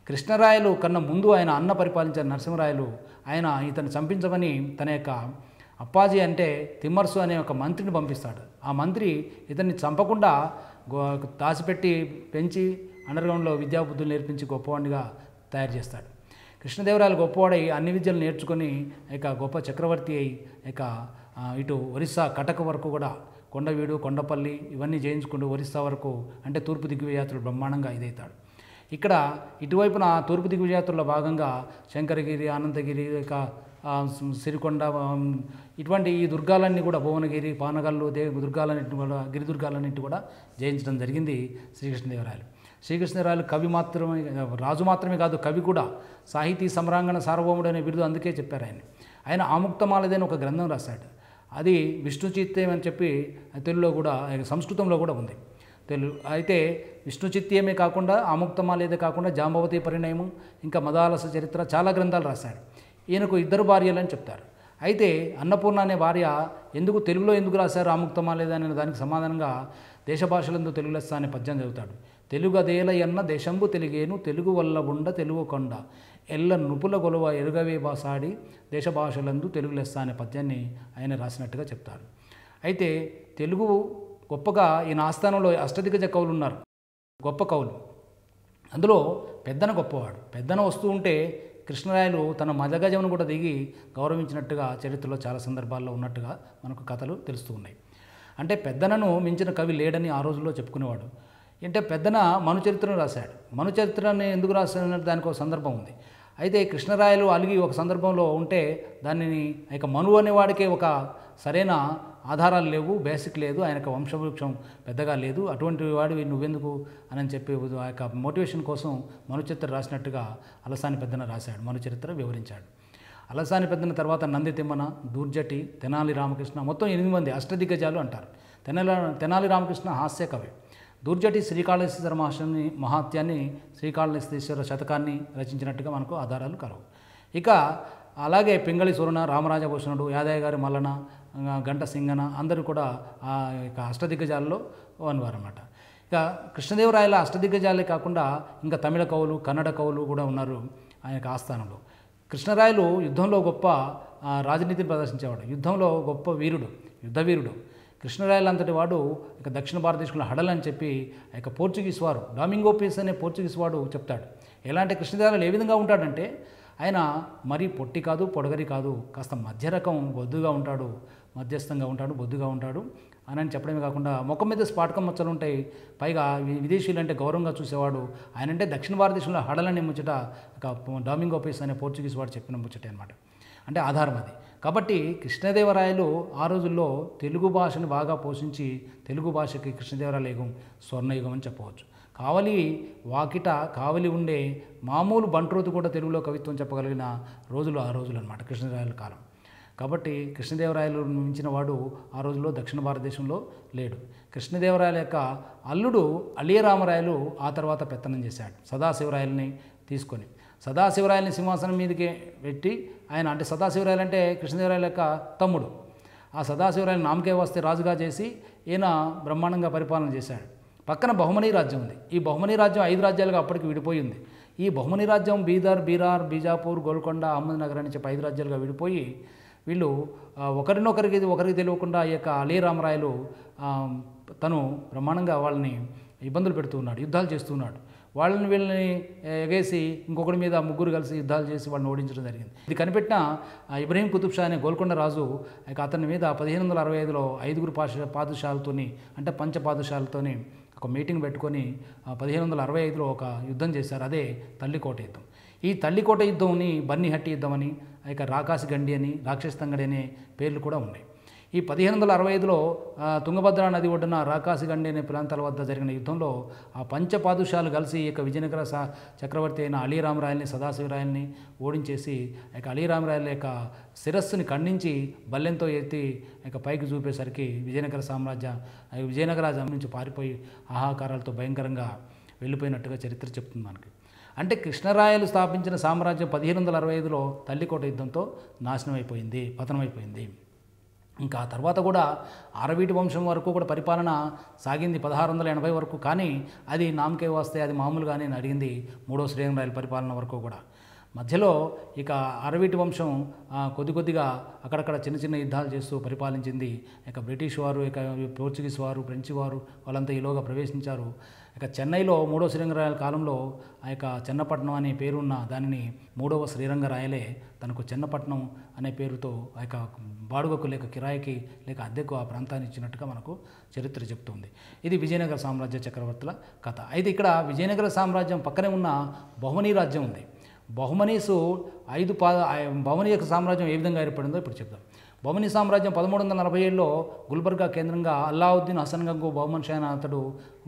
A: కృష్ణరాయలు కన్నా ముందు ఆయన అన్న పరిపాలించిన నరసింహరాయలు ఆయన ఇతను చంపించమని తన యొక్క అప్పాజీ అంటే తిమ్మర్సు అనే ఒక మంత్రిని పంపిస్తాడు. ఆ మంత్రి ఇతన్ని చంపకుండా దాచిపెట్టి పెంచి అండర్గ్రౌండ్లో విద్యాబుద్ధులు నేర్పించి గొప్పవాడిగా తయారు చేస్తాడు. కృష్ణదేవరాయలు గొప్పవాడై అన్ని విద్యలు నేర్చుకొని ఇక గొప్ప చక్రవర్తి అయి ఇక ఇటు ఒరిస్సా కటక్ వరకు కూడా కొండవీడు, కొండపల్లి ఇవన్నీ జయించుకుంటూ ఒరిస్సా వరకు అంటే తూర్పు దిగ్విజయాత్రలు బ్రహ్మాండంగా ఇదవుతాడు. ఇక్కడ ఇటువైపున తూర్పు దిగ్విజయాత్రలో భాగంగా శంకరగిరి, అనంతగిరి, ఇక సిరికొండ ఇటువంటి ఈ దుర్గాలన్నీ కూడా భువనగిరి, పానగల్లు దుర్గాలన్నింటిని కూడా గిరిదుర్గాలన్నింటి కూడా జయించడం జరిగింది శ్రీకృష్ణదేవరాయలు. శ్రీకృష్ణదేవరాయలు కవి మాత్రమే, రాజు మాత్రమే కాదు కవి కూడా. సాహితీ సమ్రాంగణ సార్వభౌముడు అనే బిరుదు అందుకే చెప్పారు ఆయన. ఆయన ఆముక్తమాలదైన ఒక గ్రంథం రాశాడు. అది విష్ణు చిత్తేయం అని చెప్పి తెలుగులో కూడా, సంస్కృతంలో కూడా ఉంది. అయితే విష్ణు చిత్తీయమే కాకుండా ఆముక్తమాలేదే కాకుండా జాంబవతి పరిణయము, ఇంకా మదాలస చరిత్ర చాలా గ్రంథాలు రాశాడు. ఈయనకు 2 భార్యలని చెప్తారు. అయితే అన్నపూర్ణ అనే భార్య తెలుగులో ఎందుకు రాశారు ఆముక్తమాలేదా అనే దానికి సమాధానంగా దేశ భాషలందు తెలుగు లెస్స అనే పద్యం చదువుతాడు. తెలుగదేల ఎన్న దేశంబు తెలుగేను, తెలుగు వల్లబుండ తెలుగు కొండ, ఎల్ల నృపుల గొలవ ఎరుగవే బాసాడి దేశ భాషలందు తెలుగు లెస్స అనే పద్యాన్ని ఆయన రాసినట్టుగా చెప్తారు. అయితే తెలుగు గొప్పగా ఈయన ఆస్థానంలో అష్టదిగ్గజ కవులు ఉన్నారు, గొప్ప కవులు. అందులో పెద్దన గొప్పవాడు. పెద్దన వస్తూ ఉంటే కృష్ణరాయలు తన మదగజమును కూడా దిగి గౌరవించినట్టుగా చరిత్రలో చాలా సందర్భాల్లో ఉన్నట్టుగా మనకు కథలు తెలుస్తూ ఉన్నాయి. అంటే పెద్దనను మించిన కవి లేడని ఆ రోజుల్లో చెప్పుకునేవాడు. అంటే పెద్దన మనుచరిత్రను రాశాడు. మనుచరిత్రని ఎందుకు రాశాడనే దానికి ఒక సందర్భం ఉంది. అయితే కృష్ణరాయలు అలిగి ఒక సందర్భంలో ఉంటే దానిని ఇక మను అనేవాడికే ఒక సరైన ఆధారాలు లేవు, బేసిక్ లేదు, ఆయనకు వంశవృక్షం పెద్దగా లేదు, అటువంటి వాడివి నువ్వెందుకు అని చెప్పి ఆ యొక్క మోటివేషన్ కోసం మనుచరిత్ర రాసినట్టుగా అలసాని పెద్దన రాశాడు, మనుచరిత్ర వివరించాడు. అలసాని పెద్దన తర్వాత నంది తిమ్మన, దూర్జటి, తెనాలి రామకృష్ణ, మొత్తం 8 మంది అష్టదిగ్గజాలు అంటారు. తెనాలి రామకృష్ణ హాస్య కవి. దూర్జటి శ్రీకాళహస్తీశ్వర మహాత్యాన్ని, శ్రీకాళహస్తీశ్వర శతకాన్ని రచించినట్టుగా మనకు ఆధారాలు కలవు. ఇక అలాగే పింగళి సూరణ, రామరాజభూషణుడు, యాదయ్య గారి మల్లన, గంట సింగన అందరూ కూడా ఆ యొక్క అష్టదిగ్గజాలలో అన్నమాట. ఇక కృష్ణదేవరాయల అష్టదిగ్గజాలే కాకుండా ఇంకా తమిళ కవులు, కన్నడ కవులు కూడా ఉన్నారు ఆయన యొక్క ఆస్థానంలో. కృష్ణరాయలు యుద్ధంలో గొప్ప రాజనీతిని ప్రదర్శించేవాడు, యుద్ధంలో గొప్ప వీరుడు, యుద్ధవీరుడు. కృష్ణరాయలు అంతటి వాడు ఇక దక్షిణ భారతదేశంలో హడల్ అని చెప్పి ఆ యొక్క పోర్చుగీస్ వారు, డామింగో పీస్ అనే పోర్చుగీస్ వాడు చెప్తాడు. ఎలా అంటే కృష్ణదేవరాయలు ఏ విధంగా ఉంటాడంటే ఆయన మరీ పొట్టి కాదు, పొడగరి కాదు, కాస్త మధ్య రకం, బొద్దుగా ఉంటాడు, మధ్యస్థంగా ఉంటాడు, బొద్దుగా ఉంటాడు అని చెప్పడమే కాకుండా ముఖం మీద స్పాటకం మచ్చలు ఉంటాయి. పైగా విదేశీయులు అంటే గౌరవంగా చూసేవాడు. ఆయన అంటే దక్షిణ భారతదేశంలో హడలని ముచ్చట డామింగో పీస్ అనే పోర్చుగీస్ వాడు చెప్పిన ముచ్చట అనమాట. అంటే ఆధారం అది. కాబట్టి కృష్ణదేవరాయలు ఆ రోజుల్లో తెలుగు భాషను బాగా పోషించి తెలుగు భాషకి కృష్ణదేవరాయల యుగం స్వర్ణయుగం అని చెప్పవచ్చు. వాకిట కావలి ఉండే మామూలు బంట్రోతు కూడా తెలుగులో కవిత్వం చెప్పగలిగిన రోజులు ఆ రోజులు అనమాట కృష్ణదేవరాయల కాలం. కాబట్టి కృష్ణదేవరాయలు మించిన వాడు ఆ రోజుల్లో దక్షిణ భారతదేశంలో లేడు. కృష్ణదేవరాయల యొక్క అల్లుడు అలియరామరాయలు ఆ తర్వాత పెత్తనం చేశాడు సదాశివరాయల్ని తీసుకొని. సదాశివరాయల్ని సింహాసనం మీదకి పెట్టి ఆయన, అంటే సదాశివరాయలు అంటే కృష్ణదేవరాయల యొక్క తమ్ముడు, ఆ సదాశివరాయలు నామకే వస్తే రాజుగా చేసి ఈయన బ్రహ్మాండంగా పరిపాలన చేశాడు. పక్కన బహుమనీ రాజ్యం ఉంది. ఈ బహుమనీ రాజ్యం 5 రాజ్యాలుగా అప్పటికి విడిపోయింది. ఈ బహుమనీ రాజ్యం బీదర్, బీరార్, బీజాపూర్, గోల్కొండ, అహ్మద్నగర్ అని చెప్పి 5 రాజ్యాలుగా విడిపోయి వీళ్ళు ఒకరికి తెలియకుండా ఈ యొక్క అలిరామరాయలు తను బ్రహ్మాండంగా వాళ్ళని ఇబ్బందులు పెడుతూ ఉన్నాడు, యుద్ధాలు చేస్తూ ఉన్నాడు. వీళ్ళని ఎగేసి ఇంకొకటి మీద ముగ్గురు కలిసి యుద్ధాలు చేసి వాళ్ళని ఓడించడం జరిగింది. ఇది కనిపెట్టిన ఇబ్రహీం కుతుబ్ షా అనే గోల్కొండ రాజు అతని మీద 1565లో 5 పాదుషాలతోని, అంటే పంచ పాదుషాలతోని ఒక మీటింగ్ పెట్టుకొని 1565లో ఒక యుద్ధం చేశారు. అదే తల్లికోట యుద్ధం. ఈ తల్లికోట యుద్ధంని బన్నిహట్టి యుద్ధం అని, ఇక రాకాసి గండి అని, రాక్షసతంగడి అనే పేర్లు కూడా ఉన్నాయి. ఈ 1565లో తుంగభద్రా నది ఒడ్డున రాకాసి గండి అనే ప్రాంతాల వద్ద జరిగిన యుద్ధంలో ఆ పంచపాదుషాలు కలిసి ఇక విజయనగర చక్రవర్తి అయిన అలిరామరాయల్ని, సదాశివరాయల్ని ఓడించేసి ఇక అలిరామరాయల యొక్క శిరస్సుని ఖండించి బల్లెంతో ఎత్తి ఇక పైకి చూపేసరికి విజయనగర నుంచి పారిపోయి ఆహాకారాలతో భయంకరంగా వెళ్ళిపోయినట్టుగా చరిత్ర చెప్తుంది మనకి. అంటే కృష్ణరాయలు స్థాపించిన సామ్రాజ్యం 1565లో తల్లికోట యుద్ధంతో నాశనం అయిపోయింది, పతనమైపోయింది. ఇంకా ఆ తర్వాత కూడా ఆరవీటి వంశం వరకు కూడా పరిపాలన సాగింది 1680 వరకు. కానీ అది నామకే వస్తే అది మామూలుగానే అడిగింది 3వ శ్రీరంగరాయల పరిపాలన వరకు కూడా. మధ్యలో ఇక అరవీటి వంశం కొద్దిగా అక్కడక్కడ చిన్న యుద్ధాలు చేస్తూ పరిపాలించింది. ఇక బ్రిటిష్ వారు, ఇక పోర్చుగీస్ వారు, ఫ్రెంచ్ వారు వాళ్ళంతా ఈలోగా ప్రవేశించారు. ఇక చెన్నైలో 3వ శ్రీరంగరాయల కాలంలో ఆ యొక్క చెన్నపట్నం అనే పేరున్న దానిని 3వ శ్రీరంగరాయలే తనకు చెన్నపట్నం అనే పేరుతో ఆ యొక్క బాడుగకు లేక కిరాయికి లేక అద్దెకు ఆ ప్రాంతాన్ని ఇచ్చినట్టుగా మనకు చరిత్ర చెప్తుంది. ఇది విజయనగర సామ్రాజ్య చక్రవర్తుల కథ. అయితే ఇక్కడ విజయనగర సామ్రాజ్యం పక్కనే ఉన్న బహుమనీ రాజ్యం ఉంది. బహుమనీసు బహుమనీ యొక్క సామ్రాజ్యం ఏ విధంగా ఏర్పడిందో ఇప్పుడు చెప్దాం. బహుమనీ సామ్రాజ్యం 1347లో గుల్బర్గా కేంద్రంగా అల్లావుద్దీన్ హసన్ గంగు బహుమన్ షా అతడు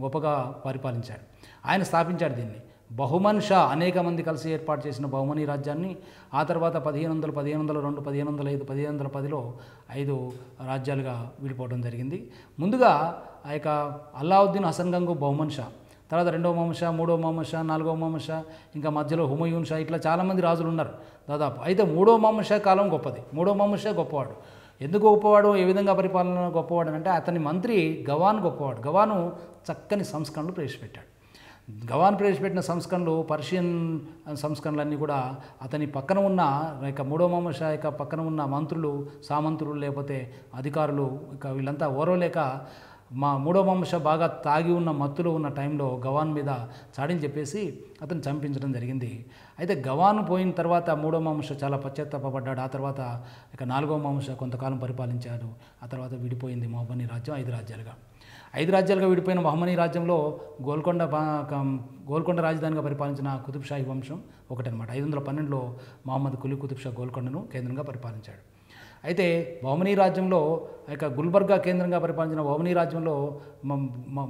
A: గొప్పగా పరిపాలించాడు. ఆయన స్థాపించాడు దీన్ని. బహుమన్ షా అనేక మంది కలిసి ఏర్పాటు చేసిన బహుమనీ రాజ్యాన్ని ఆ తర్వాత 1500, 1502, 1505, 1510లో 5 రాజ్యాలుగా విడిపోవడం జరిగింది. ముందుగా ఆ యొక్క అల్లావుద్దీన్ హసన్ గంగు బహుమన్ షా, తర్వాత 2వ మహమ్మద్ షా, 3వ మహమ్మద్ షా, 4వ మహమ్మద్ షా, ఇంకా మధ్యలో హుమయూన్ షా, ఇట్లా చాలామంది రాజులు ఉన్నారు దాదాపు. అయితే 3వ మహమ్మద్ షా కాలం గొప్పది. 3వ మహమ్మద్ షా గొప్పవాడు. ఎందుకు గొప్పవాడు, ఏ విధంగా పరిపాలన గొప్పవాడు అంటే అతని మంత్రి గవాన్ గొప్పవాడు. గవాను చక్కని సంస్కరణలు ప్రవేశపెట్టాడు. గవాన్ ప్రవేశపెట్టిన సంస్కరణలు, పర్షియన్ సంస్కరణలన్నీ కూడా అతని పక్కన ఉన్న ఇక 3వ మహమ్మద్ షా ఇక పక్కన ఉన్న మంత్రులు, సామంతులు లేకపోతే అధికారులు ఇక వీళ్ళంతా ఓరవలేక 3వ మహమ్మద్ షా బాగా తాగి ఉన్న మత్తులో ఉన్న టైంలో గవాన్ మీద చాడీని చెప్పేసి అతను చంపించడం జరిగింది. అయితే గవాన్ పోయిన తర్వాత 3వ మహమ్మద్ షా చాలా పశ్చాత్తాపడ్డాడు. ఆ తర్వాత ఇక 4వ మహమ్మద్ షా కొంతకాలం పరిపాలించాడు. ఆ తర్వాత విడిపోయింది మహమ్మనీ రాజ్యం 5 రాజ్యాలుగా. 5 రాజ్యాలుగా విడిపోయిన మహమ్మనీ రాజ్యంలో గోల్కొండ రాజధానిగా పరిపాలించిన కుతుబ్ షాహీ వంశం ఒకటనమాట. 512లో మహమ్మద్ కులీ కుతుబ్ షా గోల్కొండను కేంద్రంగా పరిపాలించాడు. అయితే బహుమనీ రాజ్యంలో ఇక గుల్బర్గా కేంద్రంగా పరిపాలించిన బహుమనీ రాజ్యంలో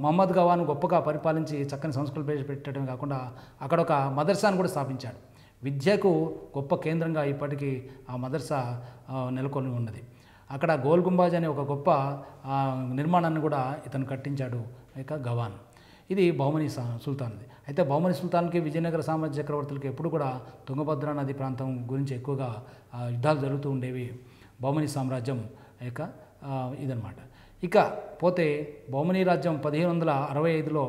A: మహమ్మద్ గవాన్ గొప్పగా పరిపాలించి చక్కని సంస్కృతులు ప్రవేశపెట్టడమే కాకుండా అక్కడ ఒక మదర్సాను కూడా స్థాపించాడు. విద్యకు గొప్ప కేంద్రంగా ఇప్పటికీ ఆ మదర్సా నెలకొని ఉన్నది. అక్కడ గోల్ గుంబాజ్ అనే ఒక గొప్ప నిర్మాణాన్ని కూడా ఇతను కట్టించాడు ఇక గవాన్. ఇది బహుమనీ సుల్తాన్ది. అయితే బహుమనీ సుల్తాన్కి విజయనగర సామ్రాజ్య చక్రవర్తులకి ఎప్పుడు కూడా తుంగభద్ర నది ప్రాంతం గురించి ఎక్కువగా యుద్ధాలు జరుగుతూ ఉండేవి. బహుమనీ సామ్రాజ్యం యొక్క ఇదనమాట. ఇక పోతే బహుమనీ రాజ్యం 1565లో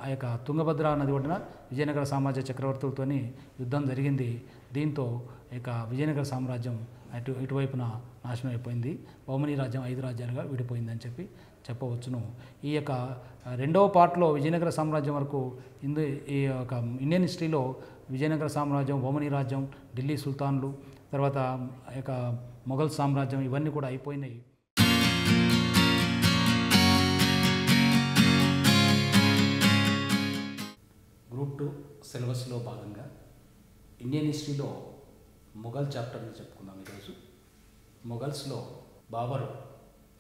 A: ఆ యొక్క తుంగభద్ర నది ఒడ్డున విజయనగర సామ్రాజ్య చక్రవర్తులతోని యుద్ధం జరిగింది. దీంతో ఇక విజయనగర సామ్రాజ్యం ఇటువైపున నాశనం అయిపోయింది. బహుమనీ రాజ్యం 5 రాజ్యాలుగా విడిపోయిందని చెప్పవచ్చును. ఈ యొక్క రెండవ పార్ట్లో విజయనగర సామ్రాజ్యం వరకు ఈ యొక్క ఇండియన్ హిస్టరీలో విజయనగర సామ్రాజ్యం, బహుమనీ రాజ్యం, ఢిల్లీ సుల్తాన్లు, తర్వాత యొక్క మొఘల్ సామ్రాజ్యం ఇవన్నీ కూడా అయిపోయినాయి. గ్రూప్ 2 సిలబస్లో భాగంగా ఇండియన్ హిస్టరీలో మొఘల్ చాప్టర్ని చెప్పుకుందాం ఈరోజు. మొఘల్స్లో బాబరు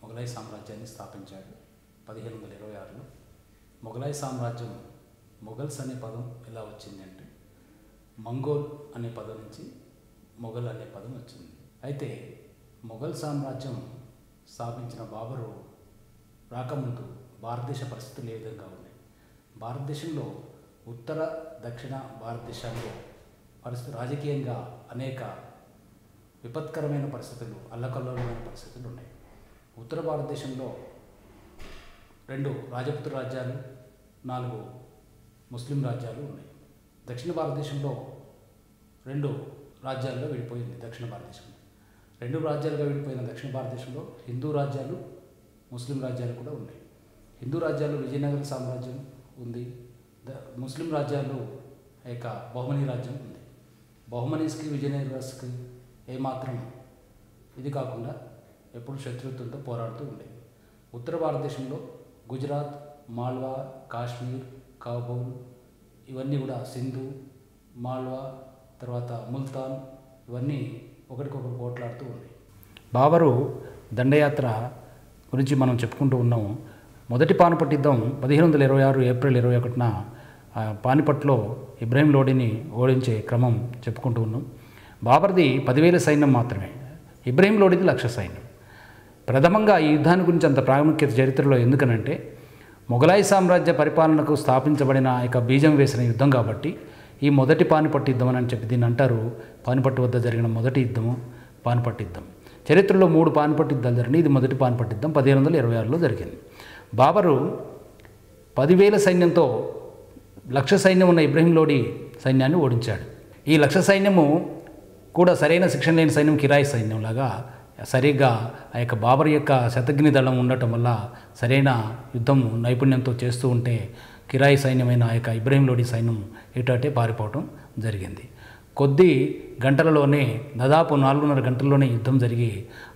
A: మొఘలాయి సామ్రాజ్యాన్ని స్థాపించాడు 1526లో. మొఘలాయి సామ్రాజ్యం, మొఘల్స్ అనే పదం ఎలా వచ్చిందంటే మంగోల్ అనే పదం నుంచి మొఘల్ అనే పదం వచ్చింది. అయితే మొఘల్ సామ్రాజ్యం స్థాపించిన బాబరు రాకముందు భారతదేశ పరిస్థితులు ఏ విధంగా ఉన్నాయి? భారతదేశంలో ఉత్తర దక్షిణ భారతదేశాల్లో రాజకీయంగా అనేక విపత్కరమైన పరిస్థితులు, అల్లకల్లోలమైన పరిస్థితులు ఉన్నాయి. ఉత్తర భారతదేశంలో 2 రాజపుత్ర రాజ్యాలు, 4 ముస్లిం రాజ్యాలు ఉన్నాయి. దక్షిణ భారతదేశంలో 2 రాజ్యాలుగా విడిపోయింది. దక్షిణ భారతదేశంలో 2 రాజ్యాలుగా విడిపోయిన దక్షిణ భారతదేశంలో హిందూ రాజ్యాలు, ముస్లిం రాజ్యాలు కూడా ఉన్నాయి. హిందూ రాజ్యాలు విజయనగర సామ్రాజ్యం ఉంది. ముస్లిం రాజ్యాలు యొక్క బహుమనీ రాజ్యం ఉంది. బహుమనీస్కి విజయనగరస్కి ఏమాత్రం ఇది కాకుండా ఎప్పుడు శత్రుత్వంతో పోరాడుతూ ఉండేది. ఉత్తర భారతదేశంలో గుజరాత్, మాల్వా, కాశ్మీర్, కాబూల్ ఇవన్నీ కూడా సింధు, మాల్వా, తర్వాత ముల్తాన్ ఇవన్నీ ఒకరికొకరు పోట్లాడుతూ ఉన్నాయి. బాబరు దండయాత్ర గురించి మనం చెప్పుకుంటూ ఉన్నాము. మొదటి పానిపట్ యుద్ధం 1526 ఏప్రిల్ 21న పానిపట్లో ఇబ్రహీం లోడిని ఓడించే క్రమం చెప్పుకుంటూ ఉన్నాం. బాబర్ది 10,000 సైన్యం మాత్రమే, ఇబ్రహీం లోడిది 1,00,000 సైన్యం. ప్రథమంగా ఈ యుద్ధాన్ని గురించి అంత ప్రాముఖ్యత చరిత్రలో ఎందుకనంటే మొఘలాయి సామ్రాజ్య పరిపాలనకు స్థాపించబడిన ఇక బీజం వేసిన యుద్ధం కాబట్టి ఈ మొదటి పానిపట్టు యుద్ధం అని చెప్పి దీన్ని అంటారు. పానిపట్టు వద్ద జరిగిన మొదటి యుద్ధము పానిపట్టు యుద్ధం. చరిత్రలో 3 పానిపట్టు యుద్ధాలు జరిగినాయి. ఇది మొదటి పానిపట్టు యుద్ధం 1526లో జరిగింది. బాబరు 10,000 సైన్యంతో 1,00,000 సైన్యం ఉన్న ఇబ్రహీం లోడి సైన్యాన్ని ఓడించాడు. ఈ 1,00,000 సైన్యము కూడా సరైన శిక్షణ లేని సైన్యం, కిరాయి సైన్యంలాగా సరిగ్గా ఆ యొక్క బాబర్ యొక్క శతఘ్ని దళం ఉండటం వల్ల సరైన యుద్ధం నైపుణ్యంతో చేస్తూ ఉంటే కిరాయి సైన్యమైన ఆ యొక్క ఇబ్రహీం లోడి సైన్యం ఇటే పారిపోవటం జరిగింది. కొద్ది గంటలలోనే, దాదాపు 4.5 గంటల్లోనే యుద్ధం జరిగి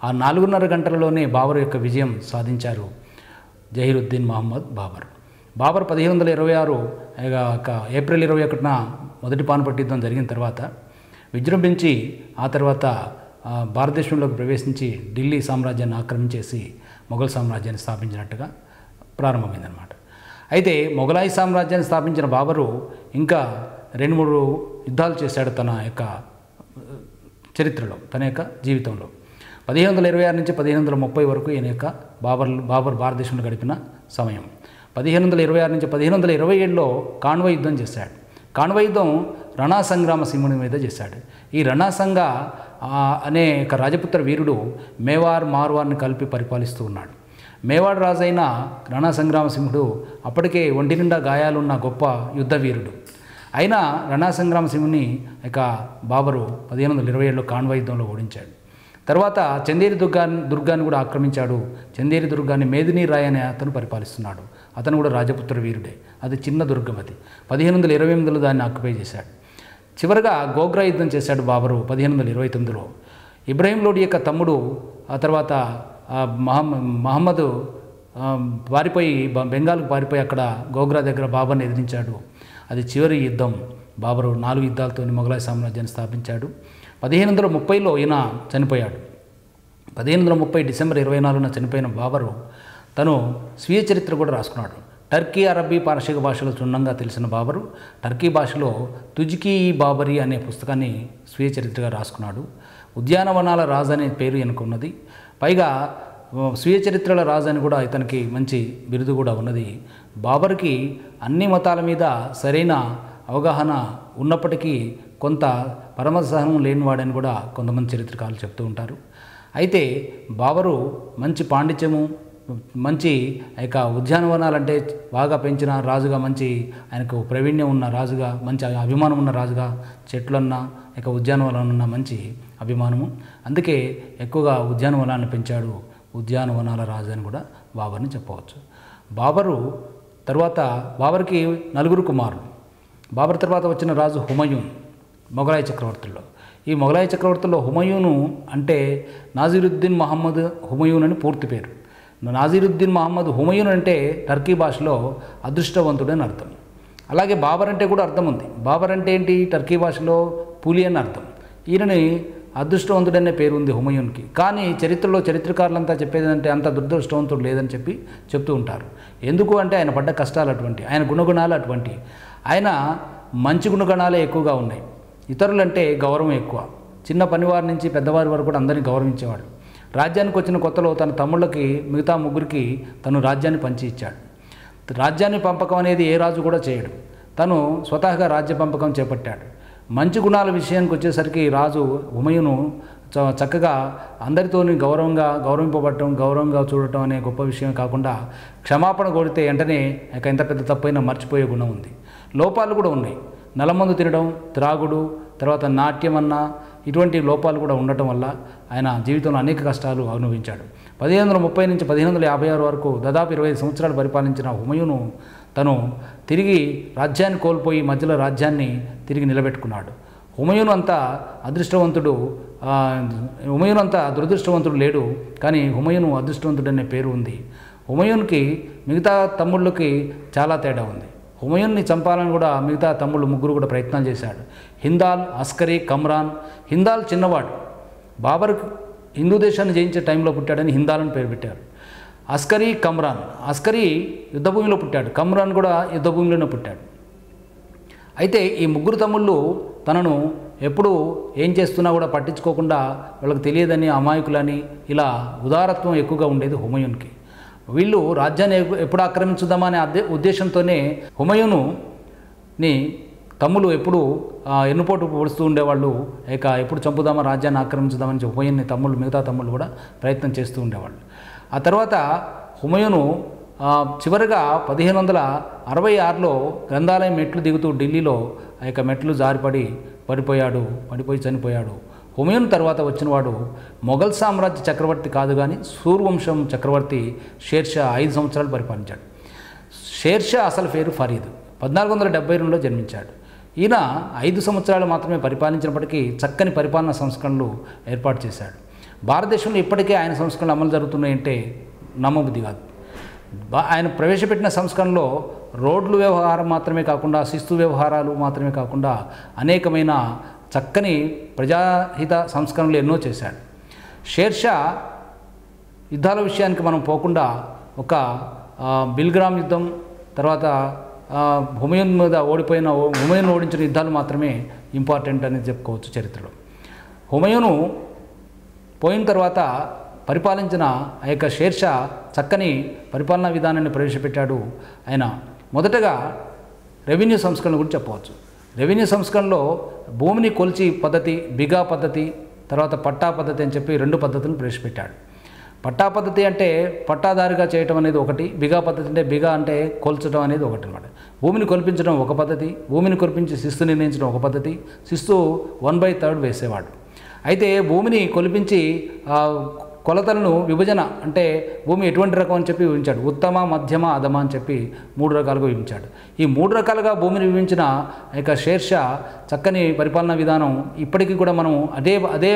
A: ఆ 4.5 గంటలలోనే బాబర్ యొక్క విజయం సాధించారు జహీరుద్దీన్ మహమ్మద్ బాబర్. బాబర్ 1526 ఏప్రిల్ 21న మొదటి పానిపట్టు యుద్ధం జరిగిన తర్వాత విజృంభించి ఆ తర్వాత భారతదేశంలోకి ప్రవేశించి ఢిల్లీ సామ్రాజ్యాన్ని ఆక్రమించేసి మొఘల్ సామ్రాజ్యాన్ని స్థాపించినట్టుగా ప్రారంభమైందన్నమాట. అయితే మొఘలాయి సామ్రాజ్యాన్ని స్థాపించిన బాబరు ఇంకా 2-3 యుద్ధాలు చేశాడు తన యొక్క చరిత్రలో, తన యొక్క జీవితంలో. 1526 నుంచి 1530 వరకు ఈయన యొక్క బాబర్ భారతదేశంలో గడిపిన సమయం. 1526 నుంచి 1527లో కాన్వాయ్ యుద్ధం చేశాడు. కాన్వాయ్ యుద్ధం రణా సంగ్రామ సింహుని మీద చేశాడు. ఈ రణాసంగ అనే ఒక రాజపుత్ర వీరుడు మేవార్, మార్వార్ని కలిపి పరిపాలిస్తూ ఉన్నాడు. మేవాడ్ రాజైన రణా సంగ్రామ సింహుడు అప్పటికే ఒంటి నిండా గాయాలున్న గొప్ప యుద్ధ వీరుడు. అయినా రణా సంగ్రామ సింహుని ఇక బాబరు 1527లో కాన్వాయ్ యుద్ధంలో ఓడించాడు. తర్వాత చందేరి దుర్గాన్ని కూడా ఆక్రమించాడు. చందేరి దుర్గాన్ని మేదినీ రాయ్ అనే అతను పరిపాలిస్తున్నాడు. అతను కూడా రాజపుత్ర వీరుడే. అది చిన్న దుర్గం. అది 1528లో దాన్ని ఆక్యుపై చేశాడు. చివరగా గోగ్రా యుద్ధం చేశాడు బాబరు 1529లో. ఇబ్రహీం లోడి యొక్క తమ్ముడు ఆ తర్వాత మహమ్మద్ పారిపోయి బెంగాల్కు పారిపోయి అక్కడ గోగ్రా దగ్గర బాబర్ని ఎదిరించాడు. అది చివరి యుద్ధం. బాబరు 4 యుద్ధాలతో మొఘలాయి సామ్రాజ్యాన్ని స్థాపించాడు. 1530లో ఈయన చనిపోయాడు. 1530 డిసెంబర్ 24న చనిపోయిన బాబరు తను స్వీయ చరిత్ర కూడా రాసుకున్నాడు. టర్కీ అరబ్బీ పారసీక భాషలో క్షుణ్ణంగా తెలిసిన బాబరు టర్కీ భాషలో తుజ్కీ బాబరీ అనే పుస్తకాన్ని స్వీయ చరిత్రగా రాసుకున్నాడు. ఉద్యానవనాల రాజు అనే పేరు ఎనుకున్నది. పైగా స్వీయ చరిత్రల రాజు అని కూడా ఇతనికి మంచి బిరుదు కూడా ఉన్నది. బాబర్కి అన్ని మతాల మీద సరైన అవగాహన ఉన్నప్పటికీ కొంత పరమసహనం లేనివాడని కూడా కొంతమంది చరిత్రకారులు చెప్తూ ఉంటారు. అయితే బాబరు మంచి పాండిత్యము, మంచి ఉద్యానవనాలంటే బాగా పెంచిన రాజుగా, మంచి ఆయనకు ప్రావీణ్యం ఉన్న రాజుగా, మంచి అభిమానం ఉన్న రాజుగా, చెట్లన్నా ఉద్యానవనాలన్నా మంచి అభిమానము. అందుకే ఎక్కువగా ఉద్యానవనాలను పెంచాడు. ఉద్యానవనాల రాజు అని కూడా బాబర్ని చెప్పవచ్చు. బాబర్కి 4 కుమారులు. బాబర్ తర్వాత వచ్చిన రాజు హుమయూన్, మొఘలాయి చక్రవర్తుల్లో. ఈ మొఘలాయి చక్రవర్తుల్లో హుమయూను అంటే నాసిరుద్దీన్ మహమ్మద్ హుమయూన్ అని పూర్తి పేరు. నాసిరుద్దీన్ మహమ్మద్ హుమయూన్ అంటే టర్కీ భాషలో అదృష్టవంతుడు అని అర్థం. అలాగే బాబర్ అంటే కూడా అర్థం ఉంది. బాబర్ అంటే ఏంటి? టర్కీ భాషలో పులి అని అర్థం. ఈయనని అదృష్టవంతుడనే పేరు ఉంది హుమయూన్కి. కానీ చరిత్రలో చరిత్రకారులంతా చెప్పేది అంటే అంత దురదృష్టవంతుడు లేదని చెప్తూ ఉంటారు. ఎందుకు అంటే ఆయన పడ్డ కష్టాలు అటువంటి, ఆయన గుణగుణాలు అటువంటి. ఆయన మంచి గుణగణాలే ఎక్కువగా ఉన్నాయి. ఇతరులంటే గౌరవం ఎక్కువ. చిన్న పనివారి నుంచి పెద్దవారి వరకు కూడా అందరినీ గౌరవించేవాడు. రాజ్యానికి వచ్చిన కొత్తలో తన తమ్ముళ్ళకి, మిగతా 3కి తను రాజ్యాన్ని పంచి ఇచ్చాడు. రాజ్యాన్ని పంపకం అనేది ఏ రాజు కూడా చేయడు. తను స్వతహాగా రాజ్య పంపకం చేపట్టాడు. మంచి గుణాల విషయానికి వచ్చేసరికి రాజు హుమయూను చక్కగా అందరితోని గౌరవింపబడటం, గౌరవంగా చూడటం అనే గొప్ప విషయం కాకుండా క్షమాపణ కోరితే వెంటనే ఎంత పెద్ద తప్పైనా మర్చిపోయే గుణం ఉంది. లోపాలు కూడా ఉన్నాయి. నల్లమందు తినడం, త్రాగుడు, తర్వాత నాట్యం ఇటువంటి లోపాలు కూడా ఉండటం వల్ల ఆయన జీవితంలో అనేక కష్టాలు అనుభవించాడు. 1530 నుంచి 1556 వరకు దాదాపు 25 సంవత్సరాలు పరిపాలించిన హుమయూను తను తిరిగి రాజ్యాన్ని కోల్పోయి మధ్యలో రాజ్యాన్ని తిరిగి నిలబెట్టుకున్నాడు. హుమయూను అంత దురదృష్టవంతుడు లేడు. కానీ హుమయూను అదృష్టవంతుడు అనే పేరు ఉంది. హుమయూన్కి మిగతా తమ్ముళ్ళకి చాలా తేడా ఉంది. హుమయూన్ని చంపాలని కూడా మిగతా తమ్ముళ్ళు 3 కూడా ప్రయత్నాలు చేశాడు. హిందాల్, అస్కరీ, కమ్రాన్. హిందాల్ చిన్నవాడు. బాబర్ హిందూ దేశాన్ని జయించే టైంలో పుట్టాడని హిందాల్ అని పేరు పెట్టారు. అస్కరీ, కమ్రాన్. అస్కరీ యుద్ధభూమిలో పుట్టాడు, కమ్రాన్ కూడా యుద్ధభూమిలోనే పుట్టాడు. అయితే ఈ 3 తమ్ముళ్ళు తనను ఎప్పుడు ఏం చేస్తున్నా కూడా పట్టించుకోకుండా, వాళ్ళకి తెలియదని, అమాయకులని, ఇలా ఉదారత్వం ఎక్కువగా ఉండేది హుమయూన్కి. వీళ్ళు రాజ్యాన్ని ఎప్పుడు ఆక్రమించుదామా అనే ఉద్దేశంతోనే హుమయూనుని తమ్ముళ్ళు ఎప్పుడు ఎన్నుపోటు పొడుస్తూ ఉండేవాళ్ళు. ఎప్పుడు చంపుదామా, రాజ్యాన్ని ఆక్రమించుదామని హుమయూన్ని మిగతా తమ్ముళ్ళు కూడా ప్రయత్నం చేస్తూ ఉండేవాళ్ళు. ఆ తర్వాత హుమయూను చివరిగా 1566లో గ్రంథాలయం మెట్లు దిగుతూ ఢిల్లీలో మెట్లు పడిపోయి చనిపోయాడు. హుమయూన్ తర్వాత వచ్చినవాడు మొఘల్ సామ్రాజ్య చక్రవర్తి కాదు కానీ సూర్వంశం చక్రవర్తి షేర్షా 5 సంవత్సరాలు పరిపాలించాడు. షేర్షా అసలు పేరు ఫరీద్. 1472లో జన్మించాడు. ఈయన 5 సంవత్సరాలు మాత్రమే పరిపాలించినప్పటికీ చక్కని పరిపాలనా సంస్కరణలు ఏర్పాటు చేశాడు. భారతదేశంలో ఇప్పటికే ఆయన సంస్కరణలు అమలు జరుగుతున్నాయంటే నమ్మబుద్ధి కాదు. ఆయన ప్రవేశపెట్టిన సంస్కరణలో రోడ్లు వ్యవహారం మాత్రమే కాకుండా, శిస్తు వ్యవహారాలు మాత్రమే కాకుండా అనేకమైన చక్కని ప్రజాహిత సంస్కరణలు ఎన్నో చేశాడు. షేర్షా యుద్ధాల విషయానికి మనం పోకుండా ఒక బిల్గ్రామ్ యుద్ధం, తర్వాత హుమయూన్ మీద హుమయూన్ ఓడించిన యుద్ధాలు మాత్రమే ఇంపార్టెంట్ అనేది చెప్పుకోవచ్చు చరిత్రలో. హుమయూను పోయిన తర్వాత పరిపాలించిన షేర్షా చక్కని పరిపాలనా విధానాన్ని ప్రవేశపెట్టాడు. ఆయన మొదటగా రెవెన్యూ సంస్కరణ గురించి చెప్పవచ్చు. రెవెన్యూ సంస్కరణలో భూమిని కొలిచి పద్ధతి, బిగా పద్ధతి, తర్వాత పట్టా పద్ధతి అని చెప్పి 2 పద్ధతులను ప్రవేశపెట్టాడు. పట్టా పద్ధతి అంటే పట్టాదారిగా చేయటం అనేది ఒకటి, బిగా పద్ధతి అంటే బిగా అంటే కొల్చడం అనేది ఒకటి అనమాట. భూమిని కొలిపించడం ఒక పద్ధతి, భూమిని కొలిపించి శిస్తు నిర్ణయించడం ఒక పద్ధతి, శిస్తు 1/3 వేసేవాడు. అయితే భూమిని కొలిపించి కొలతలను విభజన అంటే భూమి ఎటువంటి రకం అని చెప్పి విభజించాడు. ఉత్తమ, మధ్యమ, అధమ అని చెప్పి 3 రకాలుగా విభజించాడు. ఈ 3 రకాలుగా భూమిని విభజించిన షేర్షా చక్కని పరిపాలనా విధానం ఇప్పటికీ కూడా మనం అదే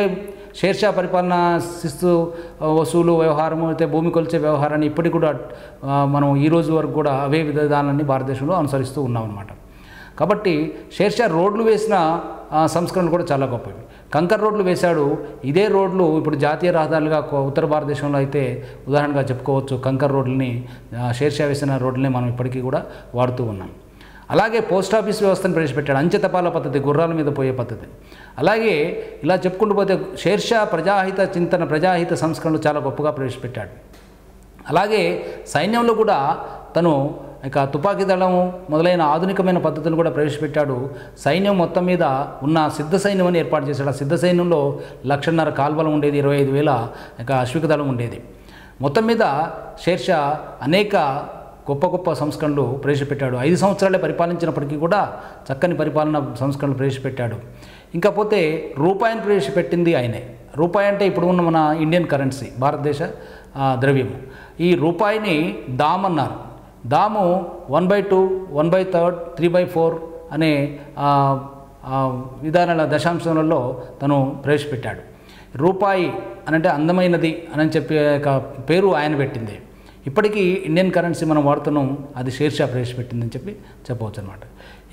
A: షేర్షా పరిపాలన, శిస్తు వసూలు వ్యవహారము, అయితే భూమి కొలిచే వ్యవహారాన్ని ఇప్పటికి కూడా మనం ఈ రోజు వరకు కూడా అవే విధానాన్ని భారతదేశంలో అనుసరిస్తూ ఉన్నాం అన్నమాట. కాబట్టి షేర్షా రోడ్లు వేసిన సంస్కరణలు కూడా చాలా గొప్పవి. కంకర్ రోడ్లు వేశాడు. ఇదే రోడ్లు ఇప్పుడు జాతీయ రహదారులుగా ఉత్తర భారతదేశంలో అయితే ఉదాహరణగా చెప్పుకోవచ్చు. కంకర్ రోడ్లని షేర్షా వేసిన రోడ్లని మనం ఇప్పటికీ కూడా వాడుతూ ఉన్నాం. అలాగే పోస్ట్ ఆఫీస్ వ్యవస్థను ప్రవేశపెట్టాడు. అంచె తపాలా పద్ధతి, గుర్రాల మీద పోయే పద్ధతి. అలాగే ఇలా చెప్పుకుంటూ పోతే షేర్షా ప్రజాహిత చింతన, ప్రజాహిత సంస్కరణలు చాలా గొప్పగా ప్రవేశపెట్టాడు. అలాగే సైన్యంలో కూడా తను ఇక తుపాకీ దళం మొదలైన ఆధునికమైన పద్ధతులు కూడా ప్రవేశపెట్టాడు. సైన్యం మొత్తం మీద ఉన్న సిద్ధ సైన్యం అని ఏర్పాటు చేశాడు. ఆ సిద్ధ సైన్యంలో 1,50,000 కాల్బలం ఉండేది, 25,000 ఇక అశ్విక దళం ఉండేది. మొత్తం మీద షేర్షా అనేక గొప్ప గొప్ప సంస్కరణలు ప్రవేశపెట్టాడు. 5 సంవత్సరాలే పరిపాలించినప్పటికీ కూడా చక్కని పరిపాలన సంస్కరణలు ప్రవేశపెట్టాడు. ఇంకా పోతే రూపాయిని ప్రవేశపెట్టింది ఆయనే. రూపాయి అంటే ఇప్పుడు ఉన్న మన ఇండియన్ కరెన్సీ, భారతదేశ ద్రవ్యము. ఈ రూపాయిని దామ్ అన్నారు. దాము 1/2, 1/3, 3/4 అనే విధానాల దశాంశాలలో తను ప్రవేశపెట్టాడు. రూపాయి అనంటే అందమైనది అని చెప్పే పేరు ఆయన పెట్టింది. ఇప్పటికీ ఇండియన్ కరెన్సీ మనం వాడుతున్నాం, అది షేర్షా ప్రవేశపెట్టిందని చెప్పవచ్చు అనమాట.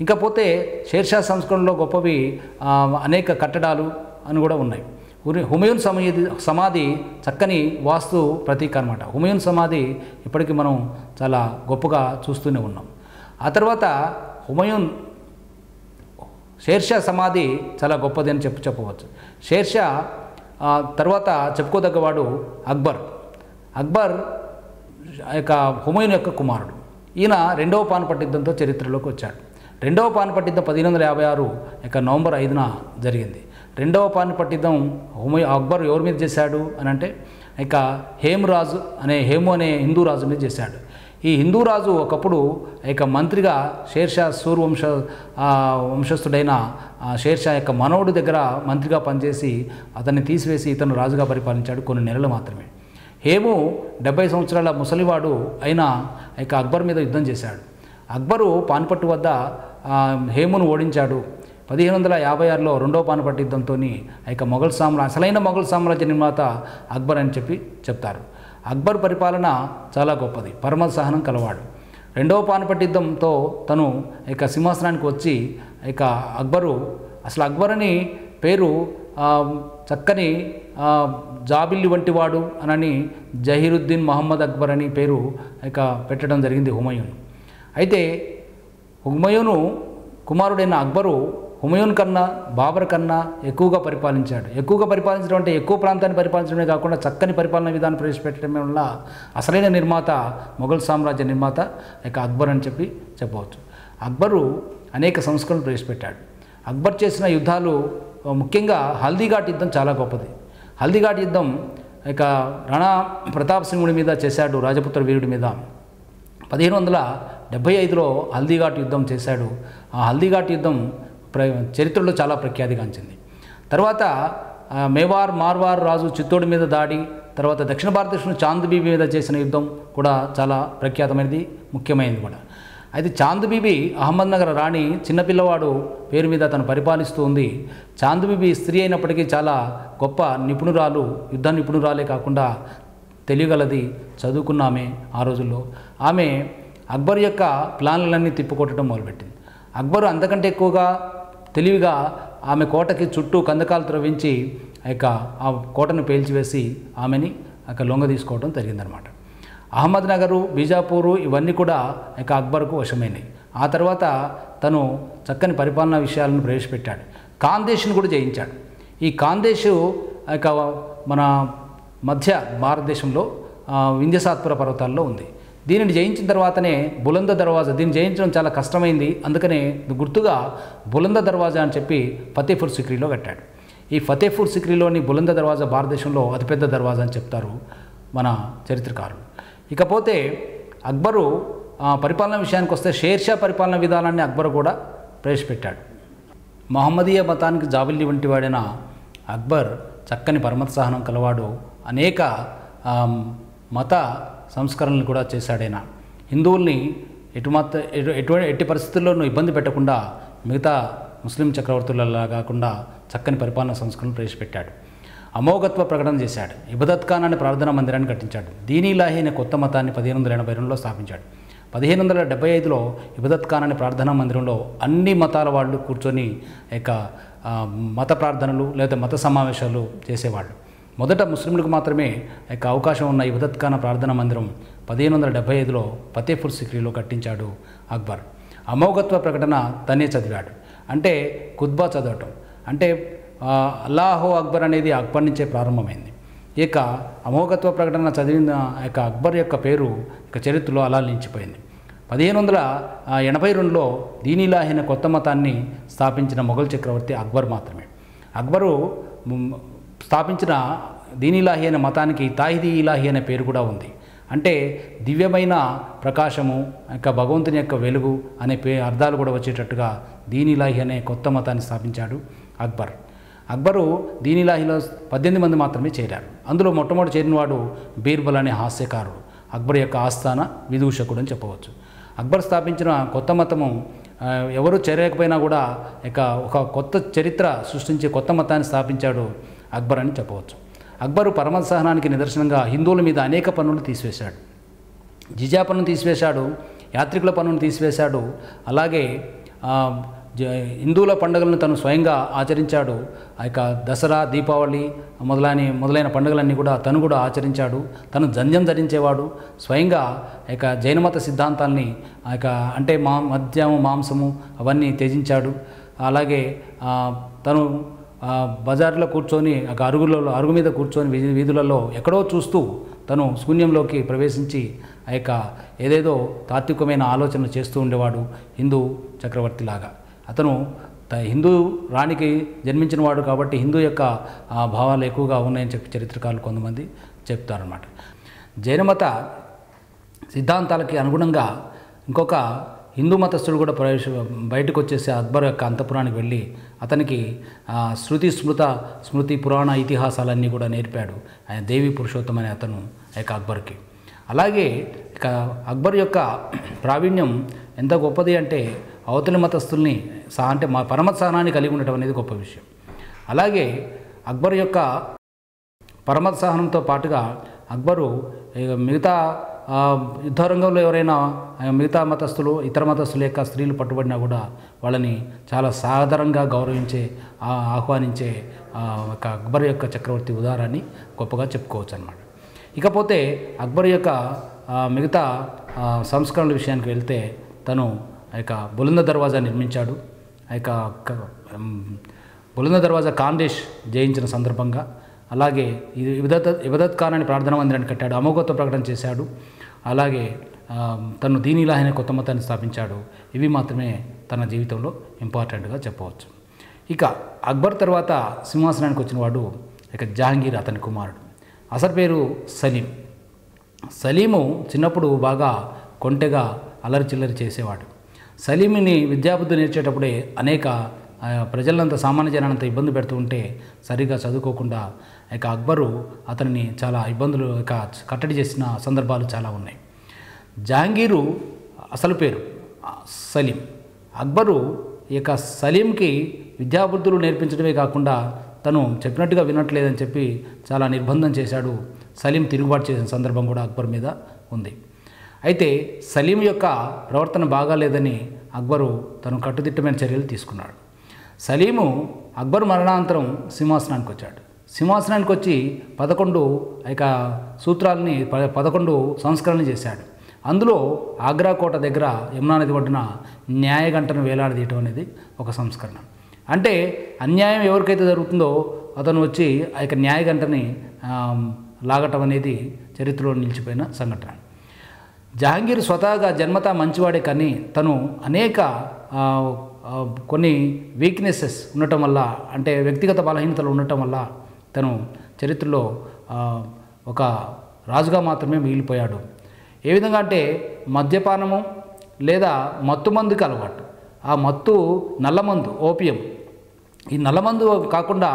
A: ఇంకా పోతే షేర్షా సంస్కరణలో గొప్పవి అనేక కట్టడాలు అని కూడా ఉన్నాయి. హుమయూన్ సమాధి చక్కని వాస్తు ప్రతీక అనమాట. హుమయూన్ సమాధి ఇప్పటికీ మనం చాలా గొప్పగా చూస్తూనే ఉన్నాం. ఆ తర్వాత షేర్షా సమాధి చాలా గొప్పది అని చెప్పవచ్చు. షేర్షా తర్వాత చెప్పుకోదగ్గవాడు అక్బర్ యొక్క హుమయూన్ యొక్క కుమారుడు. ఈయన 2వ పానిపట్ యుద్ధంతో చరిత్రలోకి వచ్చాడు. 2వ పానిపట్ యుద్ధం 1556 నవంబర్ 5న జరిగింది. 2వ పానిపట్ యుద్ధం అక్బర్ ఎవరి మీద చేశాడు అని అంటే హేము అనే హిందూ రాజు మీద చేశాడు. ఈ హిందూ రాజు ఒకప్పుడు మంత్రిగా షేర్షా వంశస్థుడైన షేర్షా యొక్క మనవడు దగ్గర మంత్రిగా పనిచేసి అతన్ని తీసివేసి ఇతను రాజుగా పరిపాలించాడు కొన్ని నెలలు మాత్రమే. హేము 70 సంవత్సరాల ముసలివాడు అయిన అక్బర్ మీద యుద్ధం చేశాడు. అక్బరు పానిపట్టు వద్ద హేమును ఓడించాడు. 1556లో 2వ పానిపట్టు యుద్ధంతో అసలైన మొఘల్ సామ్రాజ్య నిర్మాత అక్బర్ అని చెప్తారు. అక్బర్ పరిపాలన చాలా గొప్పది, పరమ సహనం కలవాడు. 2వ పానిపట్టు యుద్ధంతో తను సింహాసనానికి వచ్చి అక్బర్ అని పేరు చక్కని జాబిల్లి వంటి వాడు అనని జహీరుద్దీన్ మహమ్మద్ అక్బర్ అని పేరు పెట్టడం జరిగింది హుమయూన్. అయితే హుమయూను కుమారుడైన అక్బరు హుమయూన్ కన్నా బాబర్ కన్నా ఎక్కువగా పరిపాలించాడు. ఎక్కువగా పరిపాలించడం అంటే ఎక్కువ ప్రాంతాన్ని పరిపాలించడమే కాకుండా చక్కని పరిపాలన విధానం ప్రవేశపెట్టడం వల్ల అసలైన నిర్మాత, మొఘల్ సామ్రాజ్య నిర్మాత అక్బర్ అని చెప్పవచ్చు. అక్బరు అనేక సంస్కరణలు ప్రవేశపెట్టాడు. అక్బర్ చేసిన యుద్ధాలు ముఖ్యంగా హల్దీఘాట్ యుద్ధం చాలా గొప్పది. హల్దీఘాట్ యుద్ధం రాణా ప్రతాప్ సింగుడి మీద చేశాడు, రాజపుత్ర వీరుడి మీద. 1575లో హల్దీఘాట్ యుద్ధం చేశాడు. ఆ హల్దీఘాట్ యుద్ధం చరిత్రలో చాలా ప్రఖ్యాతిగాంచింది. తర్వాత మార్వార్ రాజు చిత్తోడు మీద దాడి, తర్వాత దక్షిణ భారతదేశంలో చాంద్ బీబీ మీద చేసిన యుద్ధం కూడా చాలా ప్రఖ్యాతమైనది, ముఖ్యమైనది కూడా. అయితే చాంద్ బీబీ అహ్మద్నగర్ రాణి, చిన్నపిల్లవాడు పేరు మీద తను పరిపాలిస్తూ ఉంది. చాంద్ బీబీ స్త్రీ అయినప్పటికీ చాలా గొప్ప నిపుణురాలు, యుద్ధ నిపుణురాలే కాకుండా తెలియగలది, చదువుకున్నామే ఆ రోజుల్లో. ఆమె అక్బర్ యొక్క ప్లాన్లన్నీ తిప్పికొట్టడం మొదలుపెట్టింది. అక్బరు అంతకంటే ఎక్కువగా తెలివిగా ఆమె కోటకి చుట్టూ కందకాలు త్రవ్వించి ఆ కోటను పేల్చివేసి ఆమెని లొంగ తీసుకోవడం జరిగిందనమాట. అహ్మద్నగరు, బీజాపూరు ఇవన్నీ కూడా అక్బర్కు వశమైనవి. ఆ తర్వాత తను చక్కని పరిపాలనా విషయాలను ప్రవేశపెట్టాడు. ఖాందేశ్ని కూడా జయించాడు. ఈ ఖాందేశు మన మధ్య భారతదేశంలో వింధ్యసాత్పుర పర్వతాల్లో ఉంది. దీనిని జయించిన తర్వాతనే బులంద దర్వాజా, దీన్ని జయించడం చాలా కష్టమైంది, అందుకనే గుర్తుగా బులంద దర్వాజా అని చెప్పి ఫతేపూర్ సిక్రీలో కట్టాడు. ఈ ఫతేపూర్ సిక్రీలోని బులంద దర్వాజా భారతదేశంలో అతిపెద్ద దర్వాజా అని చెప్తారు మన చరిత్రకారులు. ఇకపోతే అక్బరు పరిపాలన విషయానికి వస్తే షేర్షా పరిపాలన విధానాన్ని అక్బరు కూడా ప్రవేశపెట్టాడు. మహమ్మదీయ మతానికి జాబిల్లి వంటి వాడైన అక్బర్ చక్కని పరమోత్సాహనం కలవాడు. అనేక మత సంస్కరణలు కూడా చేశాడైనా. హిందువుల్ని ఎట్టి పరిస్థితుల్లోనూ ఇబ్బంది పెట్టకుండా మిగతా ముస్లిం చక్రవర్తులలా కాకుండా చక్కని పరిపాలన సంస్కరణలు ప్రవేశపెట్టాడు. అమోఘత్వ ప్రకటన చేశాడు. ఇబదత్ ఖాన్ అనే ప్రార్థనా మందిరాన్ని కట్టించాడు. దీనీ ఇలాహీ అనే కొత్త మతాన్ని 1582లో స్థాపించాడు. 1575లో ఇబదత్ ఖాన్ అనే ప్రార్థనా మందిరంలో అన్ని మతాల వాళ్ళు కూర్చొని యొక్క మత ప్రార్థనలు లేదా మత సమావేశాలు చేసేవాళ్ళు. మొదట ముస్లింలకు మాత్రమే యొక్క అవకాశం ఉన్న ఇబదత్ ఖాన్ ప్రార్థనా మందిరం 1575లో ఫతేపూర్ సిక్రీలో కట్టించాడు అక్బర్. అమోఘత్వ ప్రకటన తనే చదివాడు. అంటే ఖుత్బా చదవటం అంటే అల్లాహో అక్బర్ అనేది అక్బర్ నుంచే ప్రారంభమైంది. ఈ యొక్క అమోఘత్వ ప్రకటన చదివిన యొక్క అక్బర్ యొక్క పేరు ఇక చరిత్రలో అలా నిలిచిపోయింది. 1582లో దీన్ ఇలాహీ అనే కొత్త మతాన్ని స్థాపించిన మొఘల్ చక్రవర్తి అక్బర్ మాత్రమే. అక్బరు స్థాపించిన దీన్ ఇలాహీ అనే మతానికి తాహిదీ ఇలాహీ అనే పేరు కూడా ఉంది. అంటే దివ్యమైన ప్రకాశము ఇంకా భగవంతుని యొక్క వెలుగు అనే అర్థాలు కూడా వచ్చేటట్టుగా దీన్ ఇలాహీ అనే కొత్త మతాన్ని స్థాపించాడు అక్బర్. అక్బరు దీన్ ఇలాహీలో 18 మంది మాత్రమే చేరారు. అందులో మొట్టమొదటి చేరినవాడు బీర్బల్ అనే హాస్యకారుడు, అక్బర్ యొక్క ఆస్థాన విదూషకుడు అని చెప్పవచ్చు. అక్బర్ స్థాపించిన కొత్త మతము ఎవరు చేరకపోయినా కూడా ఒక కొత్త చరిత్ర సృష్టించి కొత్త మతాన్ని స్థాపించాడు అక్బర్ అని చెప్పవచ్చు. అక్బరు పరమత సహనానికి నిదర్శనంగా హిందువుల మీద అనేక పన్నులు తీసివేశాడు. జిజా పన్నును తీసివేశాడు, యాత్రికుల పన్నును తీసివేశాడు. అలాగే హిందువుల పండుగలను తను స్వయంగా ఆచరించాడు. ఆ యొక్క దసరా, దీపావళి మొదలైన పండుగలన్నీ కూడా తను కూడా ఆచరించాడు. తను జంధ్యం ధరించేవాడు. స్వయంగా ఇక జైనమత సిద్ధాంతాల్ని అంటే మద్యము, మాంసము అవన్నీ త్యజించాడు. అలాగే తను బజార్లో కూర్చొని అరుగు మీద కూర్చొని వీధులలో ఎక్కడో చూస్తూ తను శూన్యంలోకి ప్రవేశించి ఆ యొక్క ఏదేదో తాత్వికమైన ఆలోచనలు చేస్తూ ఉండేవాడు హిందూ చక్రవర్తిలాగా. అతను హిందూ రాణికి జన్మించినవాడు కాబట్టి హిందూ యొక్క భావాలు ఎక్కువగా ఉన్నాయని చెప్పి చరిత్రకారులు కొంతమంది చెప్తారన్నమాట. జైనమత సిద్ధాంతాలకి అనుగుణంగా ఇంకొక హిందూ మతస్థుడు కూడా బయటకు వచ్చేసి అక్బర్ యొక్క అంతఃపురానికి వెళ్ళి అతనికి స్మృతి పురాణ ఇతిహాసాలన్నీ కూడా నేర్పాడు. ఆయన దేవి పురుషోత్తమ అనే అతను అక్బర్కి. అలాగే ఇక అక్బర్ యొక్క ప్రావీణ్యం ఎంత గొప్పది అంటే అవతలి మతస్థుల్ని అంటే పరమత సహనాన్ని కలిగి ఉండటం అనేది గొప్ప విషయం. అలాగే అక్బర్ యొక్క పరమత సహనంతో పాటుగా అక్బరు మిగతా యుద్ధరంగంలో ఎవరైనా మిగతా మతస్థులు ఇతర మతస్థుల యొక్క స్త్రీలు పట్టుబడినా కూడా వాళ్ళని చాలా సాధారణంగా గౌరవించే ఆహ్వానించే ఒక అక్బర్ యొక్క చక్రవర్తి ఉదాహరణని గొప్పగా చెప్పుకోవచ్చు అన్నమాట. ఇకపోతే అక్బర్ యొక్క మిగతా సంస్కరణల విషయానికి వెళ్తే తను ఆ యొక్క బులంద దర్వాజా నిర్మించాడు. ఆ యొక్క బులంద దర్వాజా ఖాందేశ్ జయించిన సందర్భంగా. అలాగే ఇబదత్ ఖాన్ అని ప్రార్థనా మందిరాన్ని కట్టాడు. అమోఘత్వ ప్రకటన చేశాడు. అలాగే తను దీన్ ఇలాహీ అనే కొత్త మతాన్ని స్థాపించాడు. ఇవి మాత్రమే తన జీవితంలో ఇంపార్టెంట్గా చెప్పవచ్చు. ఇక అక్బర్ తర్వాత సింహాసనానికి వచ్చినవాడు ఇక జహాంగీర్, అతని కుమారుడు. అసలు పేరు సలీం. సలీము చిన్నప్పుడు బాగా కొంటెగా అల్లరి చిల్లరి చేసేవాడు. సలీంని విద్యాబుద్ధి నేర్చేటప్పుడే అనేక ప్రజలంతా సామాన్య జనాలంతా ఇబ్బంది పెడుతూ ఉంటే సరిగా చదువుకోకుండా ఇక అక్బరు అతనిని చాలా ఇబ్బందులు కట్టడి చేసిన సందర్భాలు చాలా ఉన్నాయి. జహాంగీరు అసలు పేరు సలీం. అక్బరు ఇక సలీంకి విద్యాబుద్ధులు నేర్పించడమే కాకుండా తను చెప్పినట్టుగా వినట్లేదని చెప్పి చాలా నిర్బంధం చేశాడు. సలీం తిరుగుబాటు చేసిన సందర్భం కూడా అక్బర్ మీద ఉంది. అయితే సలీం యొక్క ప్రవర్తన బాగాలేదని అక్బరు తను కట్టుదిట్టమైన చర్యలు తీసుకున్నాడు. సలీము అక్బర్ మరణానంతరం సింహాసనానికి వచ్చాడు. సింహాసనానికి వచ్చి 11 సూత్రాలని 11 సంస్కరణలు చేశాడు. అందులో ఆగ్రా కోట దగ్గర యమునా నది ఒడ్డున న్యాయగంటను వేలాడదీయటం అనేది ఒక సంస్కరణ. అంటే అన్యాయం ఎవరికైతే జరుగుతుందో అతను వచ్చి ఆ యొక్క న్యాయగంటని లాగటం అనేది చరిత్రలో నిలిచిపోయిన సంఘటన. జహాంగీర్ స్వతహాగా జన్మతా మంచివాడే, కానీ తను అనేక కొన్ని వీక్నెసెస్ ఉండటం వల్ల, అంటే వ్యక్తిగత బలహీనతలు ఉండటం వల్ల తను చరిత్రలో ఒక రాజుగా మాత్రమే మిగిలిపోయాడు. ఏ విధంగా అంటే మద్యపానము లేదా మత్తుమందుకి అలవాటు. ఆ మత్తు నల్లమందు, ఓపియం. ఈ నల్లమందు కాకుండా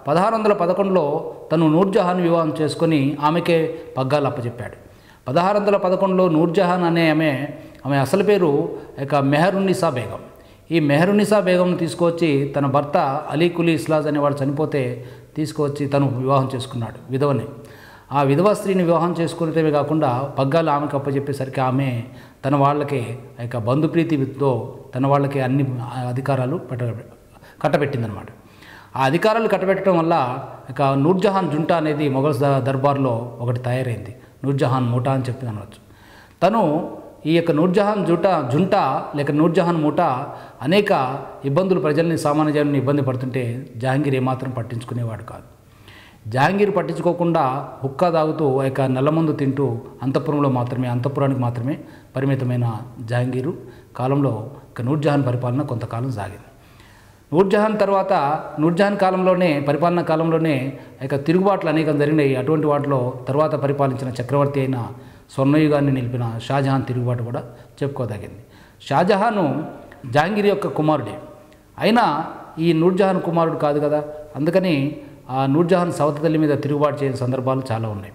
A: 1611లో తను నూర్జహాన్ వివాహం చేసుకొని ఆమెకే పగ్గాలు అప్పచెప్పాడు. 1611లో నూర్జహాన్ అనే ఆమె అసలు పేరు మెహరున్నిసా బేగం. ఈ మెహరున్నిసా బేగంను తీసుకొచ్చి తన భర్త అలీ కులీ ఇస్లాజ్ అనేవాడు చనిపోతే తీసుకువచ్చి తను వివాహం చేసుకున్నాడు, విధవని. ఆ విధవా స్త్రీని వివాహం చేసుకునేటమే కాకుండా పగ్గాలు ఆమెకు అప్పచెప్పేసరికి ఆమె తన వాళ్ళకే బంధుప్రీతితో తన వాళ్ళకి అన్ని అధికారాలు కట్టబెట్టిందనమాట. ఆ అధికారాలు కట్టబెట్టడం వల్ల నూర్జహాన్ జుంటా అనేది మొఘల్ దర్బార్లో ఒకటి తయారైంది. నూర్జహాన్ ముఠా అని చెప్పి అనవచ్చు. తను ఈ నూర్జహాన్ జుంటా లేక నూర్జహాన్ ముఠా అనేక ఇబ్బందులు ప్రజల్ని సామాన్య జనాన్ని ఇబ్బంది పడుతుంటే జహాంగీర్ ఏమాత్రం పట్టించుకునేవాడు కాదు. జహాంగీర్ పట్టించుకోకుండా హుక్కా తాగుతూ నల్లమందు తింటూ అంతఃపురానికి మాత్రమే పరిమితమైన జహాంగీరు కాలంలో నూర్జహాన్ పరిపాలన కొంతకాలం సాగింది. నూర్జహాన్ పరిపాలనా కాలంలోనే తిరుగుబాట్లు అనేకం జరిగినాయి. అటువంటి వాటిలో తర్వాత పరిపాలించిన చక్రవర్తి అయిన స్వర్ణయుగాన్ని నిలిపిన షాజహాన్ తిరుగుబాటు కూడా చెప్పుకోదగింది. షాజహాను జహాంగీర్ యొక్క కుమారుడే, అయినా ఈ నూర్జహాన్ కుమారుడు కాదు కదా. అందుకని ఆ నూర్జహాన్ సవతి తల్లి మీద తిరుగుబాటు చేసిన సందర్భాలు చాలా ఉన్నాయి.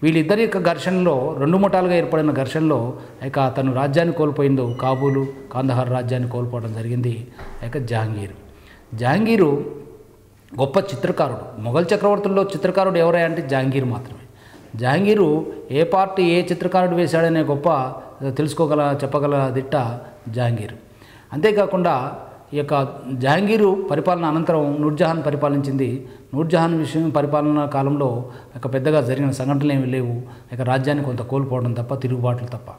A: వీళ్ళిద్దరి యొక్క ఘర్షణలో 2 ముఠాలుగా ఏర్పడిన ఘర్షణలో తను రాజ్యాన్ని కోల్పోయిందో కాబూలు కాందహార్ రాజ్యాన్ని కోల్పోవడం జరిగింది. జహాంగీరు గొప్ప చిత్రకారుడు. మొఘల్ చక్రవర్తుల్లో చిత్రకారుడు ఎవరై అంటే జహాంగీర్ మాత్రమే. జహాంగీరు ఏ చిత్రకారుడు వేశాడనే గొప్ప చెప్పగల దిట్ట జహాంగీరు. అంతేకాకుండా ఈ జహాంగీరు పరిపాలన అనంతరం నూర్జహాన్ పరిపాలించింది. నూర్జహాన్ పరిపాలనా కాలంలో పెద్దగా జరిగిన సంఘటనలు ఏమీ లేవు. రాజ్యాన్ని కొంత కోల్పోవడం తప్ప, తిరుగుబాట్లు తప్ప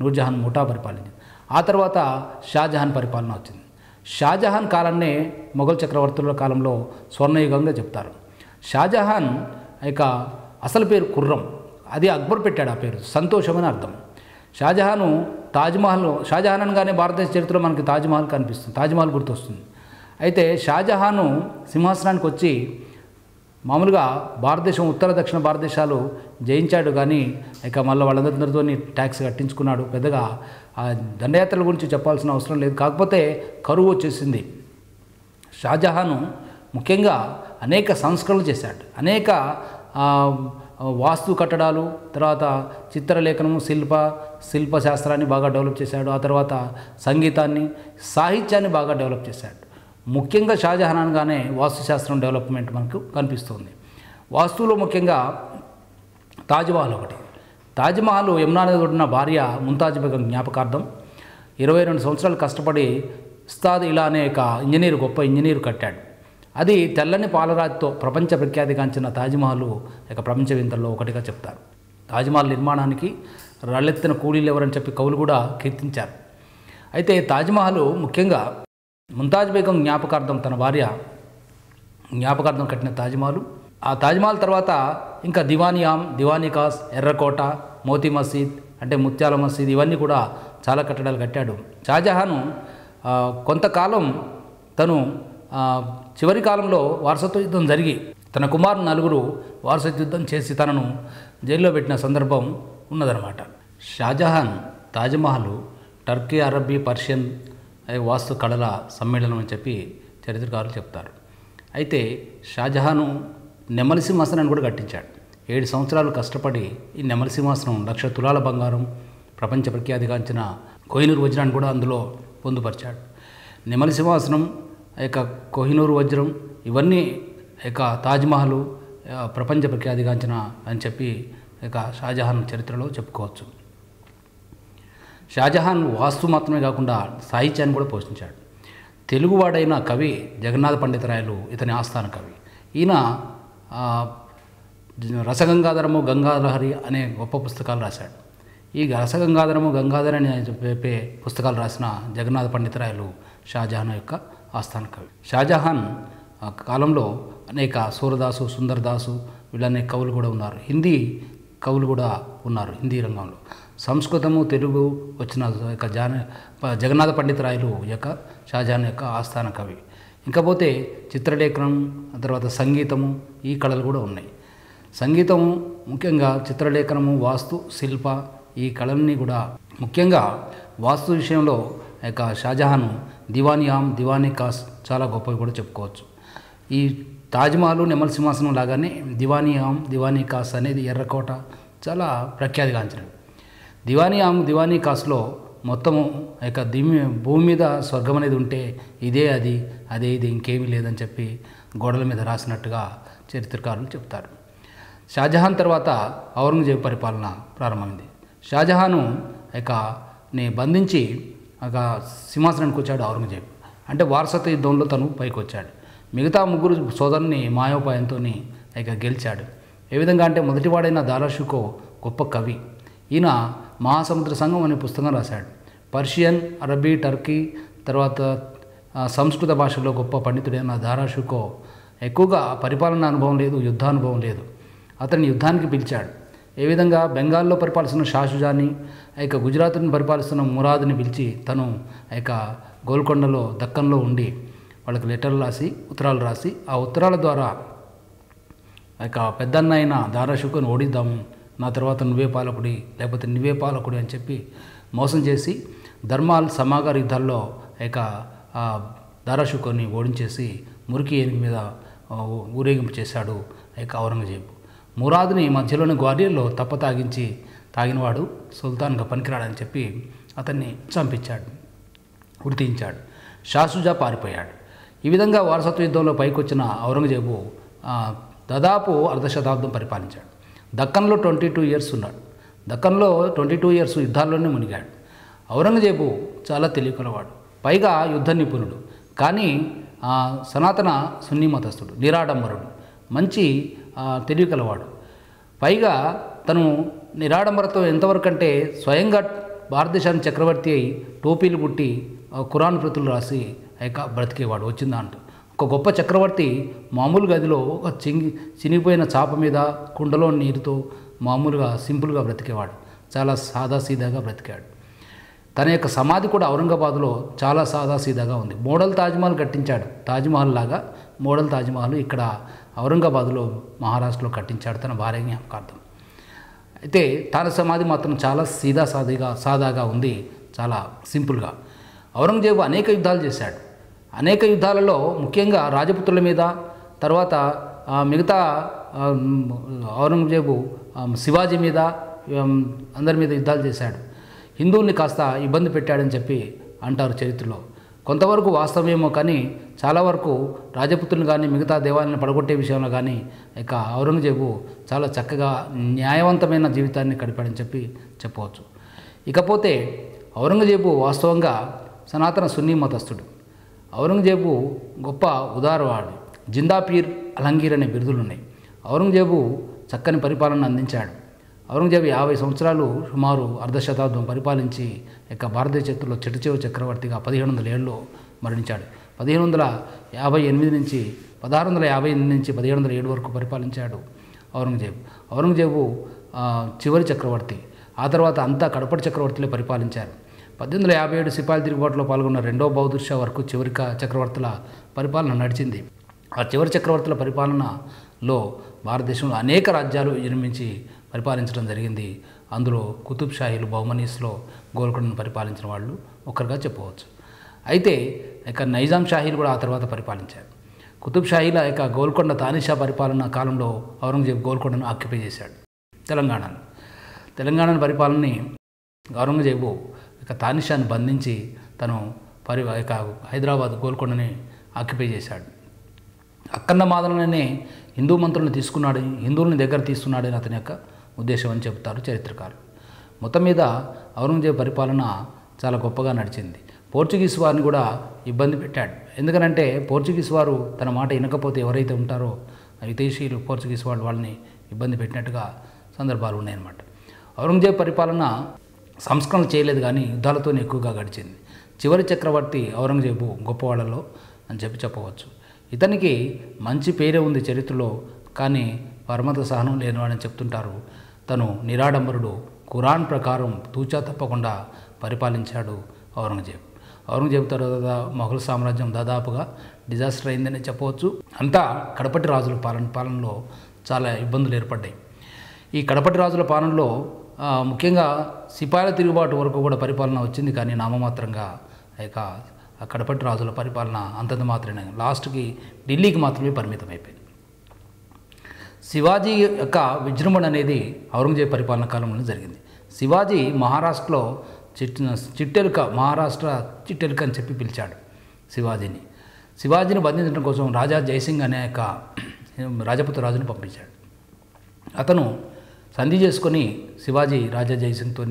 A: నూర్జహాన్ ముఠా పరిపాలించింది. ఆ తర్వాత షాజహాన్ పరిపాలన వచ్చింది. షాజహాన్ కాలాన్నే మొఘల్ చక్రవర్తుల కాలంలో స్వర్ణయుగంగా చెప్తారు. షాజహాన్ అసలు పేరు ఖుర్రం, అది అక్బర్ పెట్టాడు. ఆ పేరు సంతోషమని అర్థం. షాజహాన్ అనగానే భారతదేశ చరిత్రలో మనకి తాజ్మహల్ కనిపిస్తుంది, తాజ్మహల్ గుర్తొస్తుంది. అయితే షాజహాను సింహాసనానికి వచ్చి మామూలుగా భారతదేశం ఉత్తర దక్షిణ భారతదేశాలు జయించాడు, కానీ మళ్ళీ వాళ్ళందరితో ట్యాక్స్ కట్టించుకున్నాడు. పెద్దగా ఆ దండయాత్రల గురించి చెప్పాల్సిన అవసరం లేదు. కాకపోతే కరువు వచ్చేసింది. షాజహాను ముఖ్యంగా అనేక సంస్కరణలు చేశాడు. అనేక వాస్తు కట్టడాలు, తర్వాత చిత్రలేఖనము, శిల్పశాస్త్రాన్ని బాగా డెవలప్ చేశాడు. ఆ తర్వాత సంగీతాన్ని, సాహిత్యాన్ని బాగా డెవలప్ చేశాడు. ముఖ్యంగా షాజహాన్ అనగానే వాస్తుశాస్త్రం డెవలప్మెంట్ మనకు కనిపిస్తుంది. వాస్తువులో ముఖ్యంగా తాజ్మహల్ ఒకటి. తాజ్మహల్ యమునా నది ఒడ్డున భార్య ముంతాజ్ బేగం జ్ఞాపకార్థం 22 సంవత్సరాలు కష్టపడి ఉస్తాద్ ఇలా అనే గొప్ప ఇంజనీరు కట్టాడు. అది తెల్లని పాలరాతితో ప్రపంచ ప్రఖ్యాతిగాంచిన తాజ్మహల్ ప్రపంచ వింతల్లో ఒకటిగా చెప్తారు. తాజ్మహల్ నిర్మాణానికి రాళ్ళెత్తిన కూలీలు ఎవరని చెప్పి కవులు కూడా కీర్తించారు. అయితే తాజ్మహల్ ముఖ్యంగా ముంతాజ్ బేగం జ్ఞాపకార్థం, తన భార్య జ్ఞాపకార్థం కట్టిన తాజ్మహల్. ఆ తాజ్మహల్ తర్వాత ఇంకా దివానీ ఖాస్, ఎర్రకోట, మోతీ మసీద్ అంటే ముత్యాల మసీద్, ఇవన్నీ కూడా చాలా కట్టడాలు కట్టాడు. షాజహాను కొంతకాలం తను చివరి కాలంలో వారసత్వ యుద్ధం జరిగి తన కుమారులు 4 వారసత్వ యుద్ధం చేసి తనను జైల్లో పెట్టిన సందర్భం ఉన్నదన్నమాట. షాజహాన్ తాజ్మహల్ టర్కీ, అరబ్బీ, పర్షియన్ వాస్తు కళల సమ్మేళనం అని చెప్పి చరిత్రకారులు చెప్తారు. అయితే షాజహాను నెమలి సింహాసనాన్ని కూడా కట్టించాడు. 7 సంవత్సరాలు కష్టపడి ఈ నెమలి సింహాసనం 1,00,000 తులాల బంగారం, ప్రపంచ ప్రఖ్యాతిగాంచిన కోహినూర్ వజ్రాన్ని కూడా అందులో పొందుపరిచాడు. నెమలి సింహాసనం, కోహినూర్ వజ్రం, ఇవన్నీ తాజ్మహల్ ప్రపంచ ప్రఖ్యాతిగాంచిన అని చెప్పి షాజహాన్ చరిత్రలో చెప్పుకోవచ్చు. షాజహాన్ వాస్తు మాత్రమే కాకుండా సాహిత్యాన్ని కూడా పోషించాడు. తెలుగువాడైన కవి జగన్నాథ పండితరాయలు ఇతని ఆస్థాన కవి. ఈయన రసగంగాధరము, గంగాధరి అనే గొప్ప పుస్తకాలు రాశాడు. ఈ రసగంగాధరము, గంగాధర అనే చెప్పే పుస్తకాలు రాసిన జగన్నాథ పండితరాయలు షాజహాన్ యొక్క ఆస్థాన కవి. షాజహాన్ కాలంలో అనేక సూరదాసు, సుందరదాసు వీళ్ళనే కవులు కూడా ఉన్నారు. హిందీ కవులు కూడా ఉన్నారు. హిందీ రంగంలో సంస్కృతము, తెలుగు వచ్చిన జగన్నాథ పండితరాయలు షాజహాన్ యొక్క ఆస్థాన కవి. ఇంకపోతే చిత్రలేఖనం, తర్వాత సంగీతము, ఈ కళలు కూడా ఉన్నాయి. సంగీతము ముఖ్యంగా చిత్రలేఖనము, వాస్తు, శిల్ప, ఈ కళల్ని కూడా ముఖ్యంగా వాస్తు విషయంలో షాజహాను దివానీ ఖాస్ చాలా గొప్పవి కూడా చెప్పుకోవచ్చు. ఈ తాజ్మహల్, నెమలి సింహాసనం లాగానే దివానీ ఖాస్ అనేది ఎర్రకోట చాలా ప్రఖ్యాతిగాంచినవి. దివానీ ఖాస్లో మొత్తము భూమి మీద స్వర్గం అనేది ఉంటే ఇదే అదే ఇది ఇంకేమీ లేదని చెప్పి గోడల మీద రాసినట్టుగా చరిత్రకారులు చెప్తారు. షాజహాన్ తర్వాత ఔరంగజేబు పరిపాలన ప్రారంభమైంది. షాజహాను ని బంధించి సింహాసనానికి వచ్చాడు ఔరంగజేబు. అంటే వారసత్వ యుద్ధంలో తను పైకి వచ్చాడు. మిగతా ముగ్గురు సోదరుని మాయోపాయంతో గెలిచాడు. ఏ విధంగా అంటే మొదటివాడైన దారాషుకో గొప్ప కవి. ఈయన మహాసముద్ర సంఘం అనే పుస్తకం రాశాడు. పర్షియన్, అరబీ, టర్కీ తర్వాత సంస్కృత భాషలో గొప్ప పండితుడైన దారాషుకో ఎక్కువగా పరిపాలనా అనుభవం లేదు, యుద్ధానుభవం లేదు. అతన్ని యుద్ధానికి పిలిచాడు. ఏ విధంగా బెంగాల్లో పరిపాలిస్తున్న షాషుజాని, గుజరాత్ని పరిపాలిస్తున్న మురాద్ని పిలిచి తను గోల్కొండలో దక్కన్లో ఉండి వాళ్ళకి లెటర్లు రాసి ఉత్తరాలు రాసి ఆ ఉత్తరాల ద్వారా పెద్దన్న అయిన దారాషుకోని ఓడిద్దాము, నా తర్వాత నువ్వే పాలకుడి లేకపోతే నువ్వే పాలకుడి అని చెప్పి మోసం చేసి ధర్మాల్ సమాగార్ యుద్ధాల్లో దారాషుకోని ఓడించేసి మురికి ఏనుగు మీద ఊరేగింపు చేశాడు ఔరంగజేబు. మురాద్ని మధ్యలోని గ్వాలియర్లో తాగించి తాగినవాడు సుల్తాన్గా పనికిరాడని చెప్పి అతన్ని చంపించాడు, ఉరితీయించాడు. షాషుజా పారిపోయాడు. ఈ విధంగా వారసత్వ యుద్ధంలో పైకొచ్చిన ఔరంగజేబు దాదాపు అర్ధశతాబ్దం పరిపాలించాడు. దక్కన్లో 22 ఇయర్స్ ఉన్నాడు. దక్కన్లో 22 ఇయర్స్ యుద్ధాల్లోనే మునిగాడు. ఔరంగజేబు చాలా తెలివికలవాడు, పైగా యుద్ధ నిపుణుడు, కానీ సనాతన సున్నీ మతస్థుడు, నిరాడంబరుడు, మంచి తెలివికలవాడు. పైగా తను నిరాడంబరతో ఎంతవరకు అంటే స్వయంగా భారతదేశానికి చక్రవర్తి అయి టోపీలు పుట్టి ఖురాన్ ప్రతులు రాసి బ్రతికేవాడు వచ్చిందంటూ. ఒక గొప్ప చక్రవర్తి మామూలు గదిలో ఒక చినిగిపోయిన చాప మీద కుండలో నీరుతో మామూలుగా సింపుల్గా బ్రతికేవాడు. చాలా సాదాసీదాగా బ్రతికాడు. తన యొక్క సమాధి కూడా ఔరంగాబాద్లో చాలా సాదాసీదాగా ఉంది. మోడల్ తాజ్మహల్ కట్టించాడు. తాజ్మహల్ లాగా మోడల్ తాజ్మహల్ ఇక్కడ ఔరంగాబాద్లో మహారాష్ట్రలో కట్టించాడు తన భార్య జ్ఞాపకార్థం. అయితే తన సమాధి మాత్రం చాలా సాదాగా ఉంది, చాలా సింపుల్గా. ఔరంగజేబు అనేక యుద్ధాలు చేశాడు. అనేక యుద్ధాలలో ముఖ్యంగా రాజపుత్రుల మీద, తర్వాత మిగతా ఔరంగజేబు శివాజీ మీద, అందరి మీద యుద్ధాలు చేశాడు. హిందువుల్ని కాస్త ఇబ్బంది పెట్టాడని చెప్పి అంటారు చరిత్రలో. కొంతవరకు వాస్తవమేమో, కానీ చాలా వరకు రాజపుత్రులను కానీ మిగతా దేవాలయాన్ని పడగొట్టే విషయంలో కానీ ఔరంగజేబు చాలా చక్కగా న్యాయవంతమైన జీవితాన్ని గడిపాడని చెప్పి చెప్పవచ్చు. ఇకపోతే ఔరంగజేబు వాస్తవంగా సనాతన సున్నీ మతస్థుడు. ఔరంగజేబు గొప్ప ఉదారవాడు. జిందాపీర్, అలంగీర్ అనే బిరుదులు ఉన్నాయి. ఔరంగజేబు చక్కని పరిపాలన అందించాడు. ఔరంగజేబు 50 సంవత్సరాలు సుమారు అర్ధశతాబ్దం పరిపాలించి భారతదేశ చరిత్రలో చిట్ట చక్రవర్తిగా 1707లో మరణించాడు. 1658 నుంచి 1707 వరకు పరిపాలించాడు ఔరంగజేబు. ఔరంగజేబు చివరి చక్రవర్తి. ఆ తర్వాత అంతా కడపటి చక్రవర్తులే పరిపాలించారు. 1857 సిపాయిల తిరుగుబాటులో పాల్గొన్న రెండో బహదూర్ షా వరకు చివరి చక్రవర్తుల పరిపాలన నడిచింది. ఆ చివరి చక్రవర్తుల పరిపాలనలో భారతదేశంలో అనేక రాజ్యాలు నిర్మించి పరిపాలించడం జరిగింది. అందులో కుతుబ్ షాహీలు, బహుమనీస్లో గోల్కొండను పరిపాలించిన వాళ్ళు ఒక్కరుగా చెప్పవచ్చు. అయితే నైజాం షాహీలు కూడా ఆ తర్వాత పరిపాలించారు. కుతుబ్ షాహీల గోల్కొండ తానిషా పరిపాలన కాలంలో ఔరంగజేబు గోల్కొండను ఆక్యుపై చేశాడు. తెలంగాణ పరిపాలనని ఔరంగజేబు తానిషాను బంధించి తను హైదరాబాద్ గోల్కొండని ఆక్యుపై చేశాడు. అక్కన్న మాదననే హిందూ మంత్రులను తీసుకున్నాడు, హిందువులని దగ్గర తీసుకున్నాడని అతని యొక్క ఉద్దేశం అని చెబుతారు చరిత్రకారులు. మొత్తం మీద ఔరంగజేబు పరిపాలన చాలా గొప్పగా నడిచింది. పోర్చుగీస్ వారిని కూడా ఇబ్బంది పెట్టాడు. ఎందుకనంటే పోర్చుగీస్ వారు తన మాట వినకపోతే ఎవరైతే ఉంటారో విదేశీయులు పోర్చుగీస్ వాళ్ళని ఇబ్బంది పెట్టినట్టుగా సందర్భాలు ఉన్నాయన్నమాట. ఔరంగజేబు పరిపాలన సంస్కరణలు చేయలేదు, కానీ యుద్ధాలతోనే ఎక్కువగా గడిచింది. చివరి చక్రవర్తి ఔరంగజేబు గొప్పవాళ్ళలో అని చెప్పవచ్చు. ఇతనికి మంచి పేరే ఉంది చరిత్రలో, కానీ పరమత సహనం లేనివాడని చెప్తుంటారు. తను నిరాడంబరుడు, ఖురాన్ ప్రకారం తూచా తప్పకుండా పరిపాలించాడు ఔరంగజేబు తర్వాత మొఘల్ సామ్రాజ్యం దాదాపుగా డిజాస్టర్ అయిందని చెప్పవచ్చు. అంతా కడపటి రాజుల పాలనలో చాలా ఇబ్బందులు ఏర్పడ్డాయి. ఈ కడపటి రాజుల పాలనలో ముఖ్యంగా సిపాయిల తిరుగుబాటు వరకు కూడా పరిపాలన వచ్చింది, కానీ నామమాత్రంగా ఆ కడపటి రాజుల పరిపాలన అంతంత మాత్రమే, లాస్ట్కి ఢిల్లీకి మాత్రమే పరిమితం అయిపోయింది. శివాజీ యొక్క విజృంభణ అనేది ఔరంగజేబు పరిపాలన కాలంలో జరిగింది. శివాజీ మహారాష్ట్రలో మహారాష్ట్ర చిట్టెలుక అని చెప్పి పిలిచాడు శివాజీని బంధించడం కోసం రాజా జయసింగ్ అనే రాజపుత్ర రాజుని పంపించాడు. అతను సంధి చేసుకొని శివాజీ రాజా జయసింగ్తో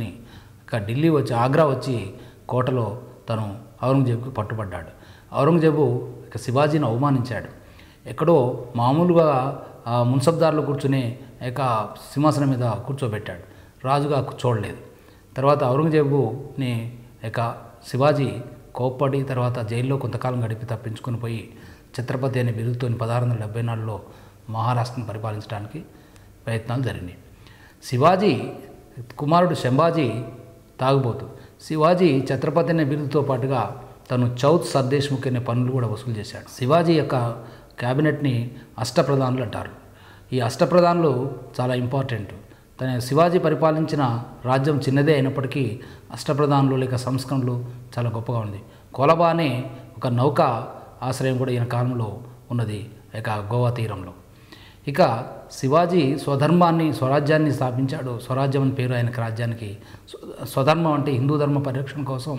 A: ఇక ఢిల్లీ వచ్చి ఆగ్రా వచ్చి కోటలో తను ఔరంగజేబుకి పట్టుబడ్డాడు. ఔరంగజేబు ఇక శివాజీని అవమానించాడు. ఎక్కడో మామూలుగా మున్సబ్దార్లు కూర్చుని ఇక సింహాసనం మీద కూర్చోబెట్టాడు, రాజుగా చూడలేదు. తర్వాత ఔరంగజేబుని ఇక శివాజీ కోప్పడి తర్వాత జైల్లో కొంతకాలం గడిపి తప్పించుకొని పోయి ఛత్రపతి అనే బిరుదుతో 1674లో మహారాష్ట్రను పరిపాలించడానికి ప్రయత్నాలు జరిగినాయి. శివాజీ కుమారుడు శంభాజీ తాగుబోతు. శివాజీ ఛత్రపతి అనే బిరుదుతో పాటుగా తను చౌత్ సర్దేశ్ముఖ్ అనే పనులు కూడా వసూలు చేశాడు. శివాజీ యొక్క క్యాబినెట్ని అష్టప్రధానులు అంటారు. ఈ అష్టప్రధానులు చాలా ఇంపార్టెంట్. శివాజీ పరిపాలించిన రాజ్యం చిన్నదే అయినప్పటికీ అష్టప్రధానులు లేక సంస్కరణలు చాలా గొప్పగా ఉంది. కొలబా అనే ఒక నౌక ఆశ్రయం కూడా ఈయన కాలంలో ఉన్నది ఇక గోవా తీరంలో. ఇక శివాజీ స్వరాజ్యాన్ని స్థాపించాడు. స్వరాజ్యం అని పేరు ఆయనకి రాజ్యానికి. స్వధర్మం అంటే హిందూ ధర్మ పరిరక్షణ కోసం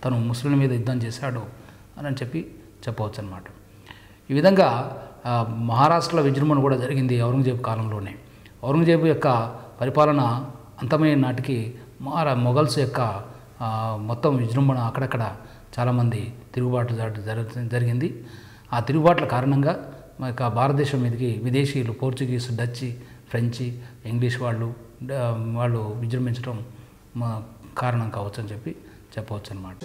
A: తను ముస్లింల మీద యుద్ధం చేశాడు అని చెప్పవచ్చు అన్నమాట. ఈ విధంగా మహారాష్ట్రలో విజృంభణ కూడా జరిగింది ఔరంగజేబు కాలంలోనే. ఔరంగజేబు యొక్క పరిపాలన అంతమైన నాటికి మొఘల్స్ యొక్క మొత్తం విజృంభణ అక్కడక్కడ చాలామంది తిరుగుబాటు జరిగింది. ఆ తిరుగుబాట్ల కారణంగా ఇక భారతదేశం మీదకి విదేశీయులు పోర్చుగీస్, డచ్, ఫ్రెంచి, ఇంగ్లీష్ వాళ్ళు విజృంభించడం కారణం కావచ్చు అని చెప్పవచ్చు అన్నమాట.